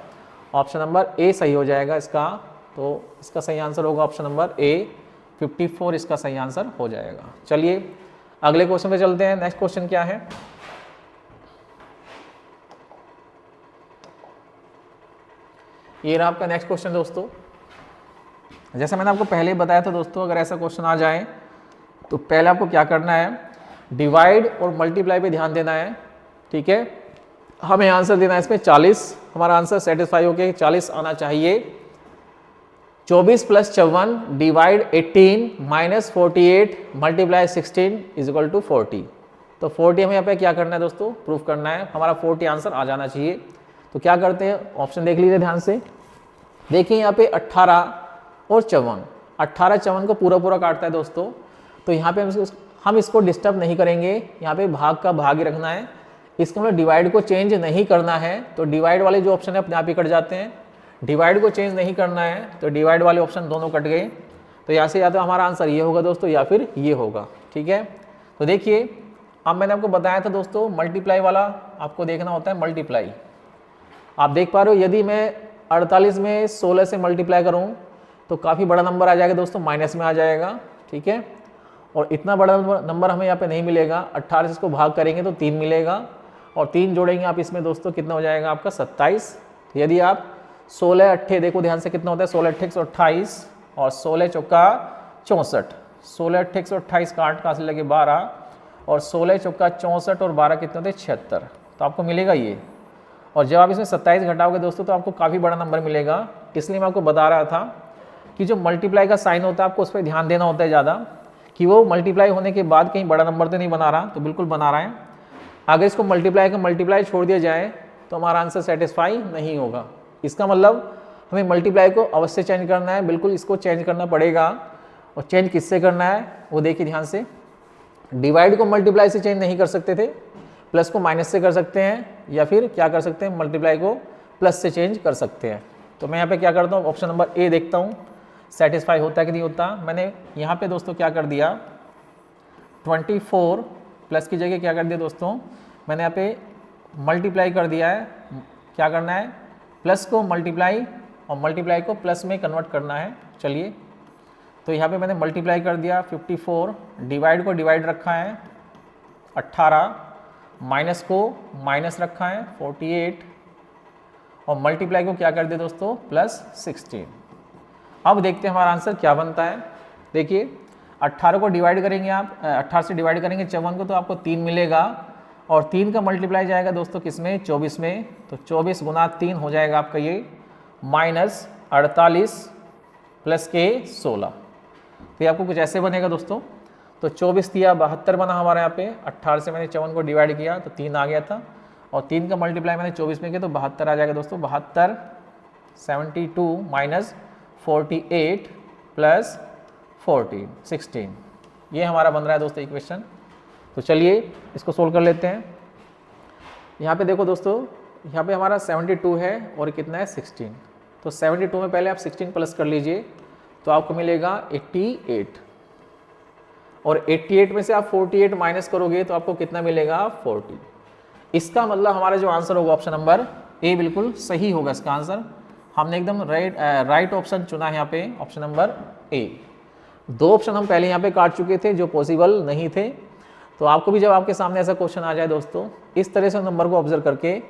ऑप्शन नंबर ए सही हो जाएगा इसका। तो इसका सही आंसर होगा ऑप्शन नंबर ए, 54 इसका सही आंसर हो जाएगा। चलिए अगले क्वेश्चन पे चलते हैं। नेक्स्ट क्वेश्चन क्या है, ये रहा आपका नेक्स्ट क्वेश्चन दोस्तों। जैसे मैंने आपको पहले बताया था दोस्तों, अगर ऐसा क्वेश्चन आ जाए तो पहले आपको क्या करना है, डिवाइड और मल्टीप्लाई पे ध्यान देना है, ठीक है। हमें आंसर देना है इसमें 40, हमारा आंसर सेटिस्फाई होके 40 आना चाहिए। 24 + 54 डिवाइड 18 - 48 मल्टीप्लाई 16 = 40। तो 40 हमें यहाँ पे क्या करना है दोस्तों, प्रूफ करना है, हमारा 40 आंसर आ जाना चाहिए। तो क्या करते हैं, ऑप्शन देख लीजिए ध्यान से। देखिए यहाँ पे 18 और 54, 18 54 को पूरा पूरा काटता है दोस्तों। तो यहाँ पे हम इसको डिस्टर्ब नहीं करेंगे, यहाँ पे भाग का भाग ही रखना है, इसका मतलब डिवाइड को चेंज नहीं करना है। तो डिवाइड वाले जो ऑप्शन है अपने आप ही कट जाते हैं, डिवाइड को चेंज नहीं करना है तो डिवाइड वाले ऑप्शन दोनों कट गए। तो यहाँ से या तो हमारा आंसर ये होगा दोस्तों या फिर ये होगा, ठीक है। तो देखिए अब मैंने आपको बताया था दोस्तों, मल्टीप्लाई वाला आपको देखना होता है, मल्टीप्लाई। आप देख पा रहे हो, यदि मैं 48 में 16 से मल्टीप्लाई करूँ तो काफ़ी बड़ा नंबर आ जाएगा दोस्तों, माइनस में आ जाएगा, ठीक है। और इतना बड़ा नंबर हमें यहाँ पे नहीं मिलेगा। 18 से इसको भाग करेंगे तो 3 मिलेगा, और 3 जोड़ेंगे आप इसमें दोस्तों, कितना हो जाएगा आपका 27। यदि आप 16 अट्ठे देखो ध्यान से कितना होता है, 16 अट्ठे 128 और 16 चौका 64, 16 अट्ठे 128 का 8 का से लगे 12 और 16 चौका 64 और 12 कितने होते हैं 76। तो आपको मिलेगा ये, और जब आप इसमें 27 घटाओगे दोस्तों तो आपको काफ़ी बड़ा नंबर मिलेगा। इसलिए मैं आपको बता रहा था कि जो मल्टीप्लाई का साइन होता है आपको उस पर ध्यान देना होता है ज़्यादा, कि वो मल्टीप्लाई होने के बाद कहीं बड़ा नंबर तो नहीं बना रहा, तो बिल्कुल बना रहा है। अगर इसको मल्टीप्लाई का मल्टीप्लाई छोड़ दिया जाए तो हमारा आंसर सेटिस्फाई नहीं होगा। इसका मतलब हमें मल्टीप्लाई को अवश्य चेंज करना है, बिल्कुल इसको चेंज करना पड़ेगा। और चेंज किससे करना है वो देखिए ध्यान से। डिवाइड को मल्टीप्लाई से चेंज नहीं कर सकते थे, प्लस को माइनस से कर सकते हैं, या फिर क्या कर सकते हैं, मल्टीप्लाई को प्लस से चेंज कर सकते हैं। तो मैं यहाँ पे क्या करता हूँ, ऑप्शन नंबर ए देखता हूँ सेटिस्फाई होता है कि नहीं होता। मैंने यहाँ पे दोस्तों क्या कर दिया, 24 प्लस की जगह क्या कर दिया दोस्तों, मैंने यहाँ पे मल्टीप्लाई कर दिया है। क्या करना है, प्लस को मल्टीप्लाई और मल्टीप्लाई को प्लस में कन्वर्ट करना है। चलिए तो यहाँ पे मैंने मल्टीप्लाई कर दिया 54, डिवाइड को डिवाइड रखा है 18, माइनस को माइनस रखा है 48 और मल्टीप्लाई को क्या कर दिया दोस्तों +16। अब देखते हैं हमारा आंसर क्या बनता है। देखिए 18 को डिवाइड करेंगे आप, 18 से डिवाइड करेंगे 54 को तो आपको 3 मिलेगा, और 3 का मल्टीप्लाई जाएगा दोस्तों किसमें, 24 में। तो 24 × 3 हो जाएगा आपका ये -48 प्लस के 16। तो ये आपको कुछ ऐसे बनेगा दोस्तों। तो 24 दिया 72 बना हमारे यहाँ पे, 18 से मैंने 54 को डिवाइड किया तो 3 आ गया था, और 3 का मल्टीप्लाई मैंने 24 में किया तो 72 आ जाएगा दोस्तों। 72 72 - 48 प्लस 14 16, ये हमारा बन रहा है दोस्तों इक्वेशन। तो चलिए इसको सोल्व कर लेते हैं। यहाँ पे देखो दोस्तों, यहाँ पे हमारा 72 है और कितना है 16। तो 72 में पहले आप 16 प्लस कर लीजिए तो आपको मिलेगा 88, और 88 में से आप 48 माइनस करोगे तो आपको कितना मिलेगा 40। इसका मतलब हमारा जो आंसर होगा ऑप्शन नंबर ए बिल्कुल सही होगा इसका आंसर। हमने एकदम राइट ऑप्शन चुना है यहाँ पे, ऑप्शन नंबर ए। 2 ऑप्शन हम पहले यहाँ पे काट चुके थे जो पॉसिबल नहीं थे। तो आपको भी जब आपके सामने ऐसा क्वेश्चन आ जाए दोस्तों, इस तरह से नंबर को ऑब्जर्व करके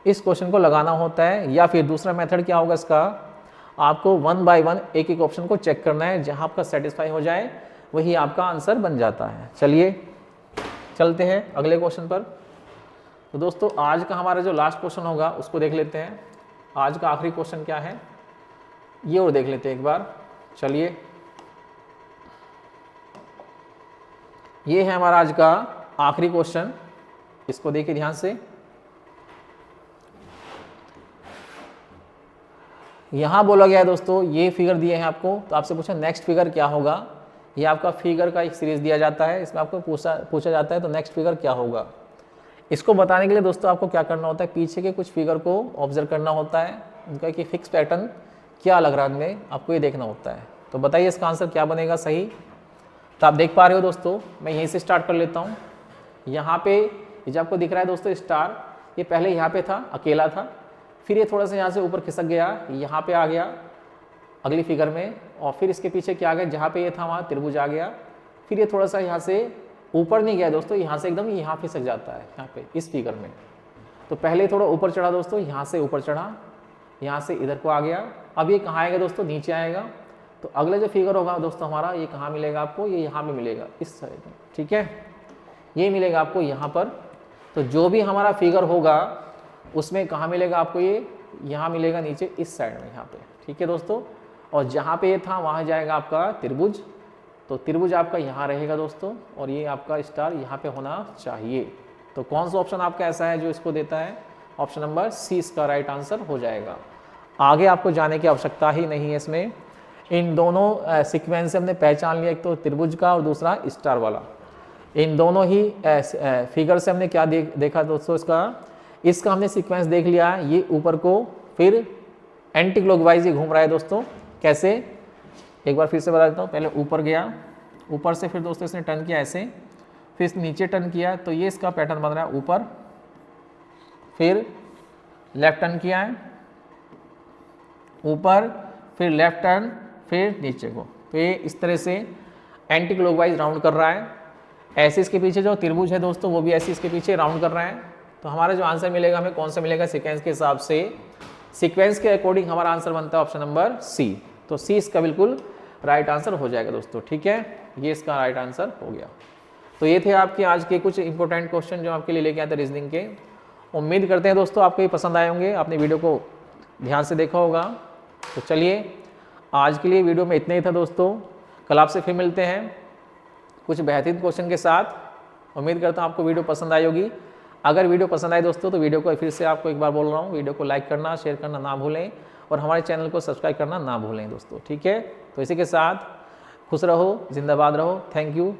इस क्वेश्चन को लगाना होता है, या फिर दूसरा मेथड क्या होगा इसका, आपको 1 बाय 1 एक एक ऑप्शन को चेक करना है, जहाँ आपका सेटिस्फाई हो जाए वही आपका आंसर बन जाता है। चलिए चलते हैं अगले क्वेश्चन पर। तो दोस्तों आज का हमारा जो लास्ट क्वेश्चन होगा उसको देख लेते हैं। आज का आखिरी क्वेश्चन क्या है ये और देख लेते हैं एक बार। चलिए ये है हमारा आज का आखिरी क्वेश्चन, इसको देखिए ध्यान से। यहां बोला गया है दोस्तों, ये फिगर दिए हैं आपको, तो आपसे पूछा नेक्स्ट फिगर क्या होगा। ये आपका फिगर का एक सीरीज दिया जाता है, इसमें आपको पूछा जाता है तो नेक्स्ट फिगर क्या होगा। इसको बताने के लिए दोस्तों आपको क्या करना होता है, पीछे के कुछ फिगर को ऑब्जर्व करना होता है, उनका कि फिक्स पैटर्न क्या लग रहा है उनमें, आपको ये देखना होता है। तो बताइए इसका आंसर क्या बनेगा सही। तो आप देख पा रहे हो दोस्तों, मैं यहीं से स्टार्ट कर लेता हूँ। यहाँ पे ये जो आपको दिख रहा है दोस्तों स्टार, ये पहले यहाँ पे था, अकेला था, फिर ये थोड़ा सा यहाँ से ऊपर खिसक गया, यहाँ पे आ गया अगली फिगर में, और फिर इसके पीछे क्या आ गया, जहाँ पे ये था वहाँ त्रिभुज आ गया, फिर ये थोड़ा सा यहाँ से ऊपर नहीं गया दोस्तों, यहाँ से एकदम यहाँ खिसक जाता है यहाँ पे इस फिगर में। तो पहले थोड़ा ऊपर चढ़ा दोस्तों, यहाँ से ऊपर चढ़ा, यहाँ से इधर को आ गया। अब ये कहाँ आएगा दोस्तों, नीचे आएगा। तो अगला जो फिगर होगा दोस्तों हमारा, ये कहाँ मिलेगा आपको, ये यहाँ पे मिलेगा इस साइड में, ठीक है, ये मिलेगा आपको यहाँ पर। तो जो भी हमारा फिगर होगा उसमें कहाँ मिलेगा आपको, ये यहाँ मिलेगा नीचे इस साइड में यहाँ पे, ठीक है दोस्तों। और जहाँ पे ये था वहाँ जाएगा आपका त्रिभुज, तो त्रिभुज आपका यहाँ रहेगा दोस्तों, और ये आपका स्टार यहाँ पे होना चाहिए। तो कौन सा ऑप्शन आपका ऐसा है जो इसको देता है, ऑप्शन नंबर सी इसका राइट आंसर हो जाएगा। आगे आपको जाने की आवश्यकता ही नहीं है इसमें। इन दोनों सीक्वेंस से हमने पहचान लिया, एक तो त्रिभुज का और दूसरा स्टार वाला। इन दोनों ही फिगर से हमने क्या देखा दोस्तों, इसका हमने सीक्वेंस देख लिया। ये ऊपर को फिर एंटी क्लॉकवाइज ये घूम रहा है दोस्तों। कैसे, एक बार फिर से बता देता हूँ। पहले ऊपर गया, ऊपर से फिर दोस्तों इसने टर्न किया ऐसे, फिर इसने नीचे टर्न किया, तो ये इसका पैटर्न बन रहा है ऊपर, फिर लेफ्ट टर्न किया है ऊपर, फिर लेफ्ट टर्न, फिर नीचे को। तो ये इस तरह से एंटी क्लॉकवाइज राउंड कर रहा है। ऐसे इसके पीछे जो त्रिभुज है दोस्तों वो भी ऐसे इसके पीछे राउंड कर रहा है। तो हमारा जो आंसर मिलेगा हमें कौन सा मिलेगा, सीक्वेंस के हिसाब से, सीक्वेंस के अकॉर्डिंग हमारा आंसर बनता है ऑप्शन नंबर सी। तो सी इसका बिल्कुल राइट आंसर हो जाएगा दोस्तों, ठीक है, ये इसका राइट आंसर हो गया। तो ये थे आपके आज के कुछ इंपॉर्टेंट क्वेश्चन जो आपके लिए लेके आए थे रीजनिंग के। उम्मीद करते हैं दोस्तों आपको ये पसंद आए होंगे, आपने वीडियो को ध्यान से देखा होगा। तो चलिए आज के लिए वीडियो में इतना ही था दोस्तों, कल आपसे फिर मिलते हैं कुछ बेहतरीन क्वेश्चन के साथ। उम्मीद करता हूँ आपको वीडियो पसंद आई होगी। अगर वीडियो पसंद आए दोस्तों तो वीडियो को फिर से आपको एक बार बोल रहा हूँ, वीडियो को लाइक करना, शेयर करना ना भूलें, और हमारे चैनल को सब्सक्राइब करना ना भूलें दोस्तों, ठीक है। तो इसी के साथ खुश रहो, जिंदाबाद रहो, थैंक यू।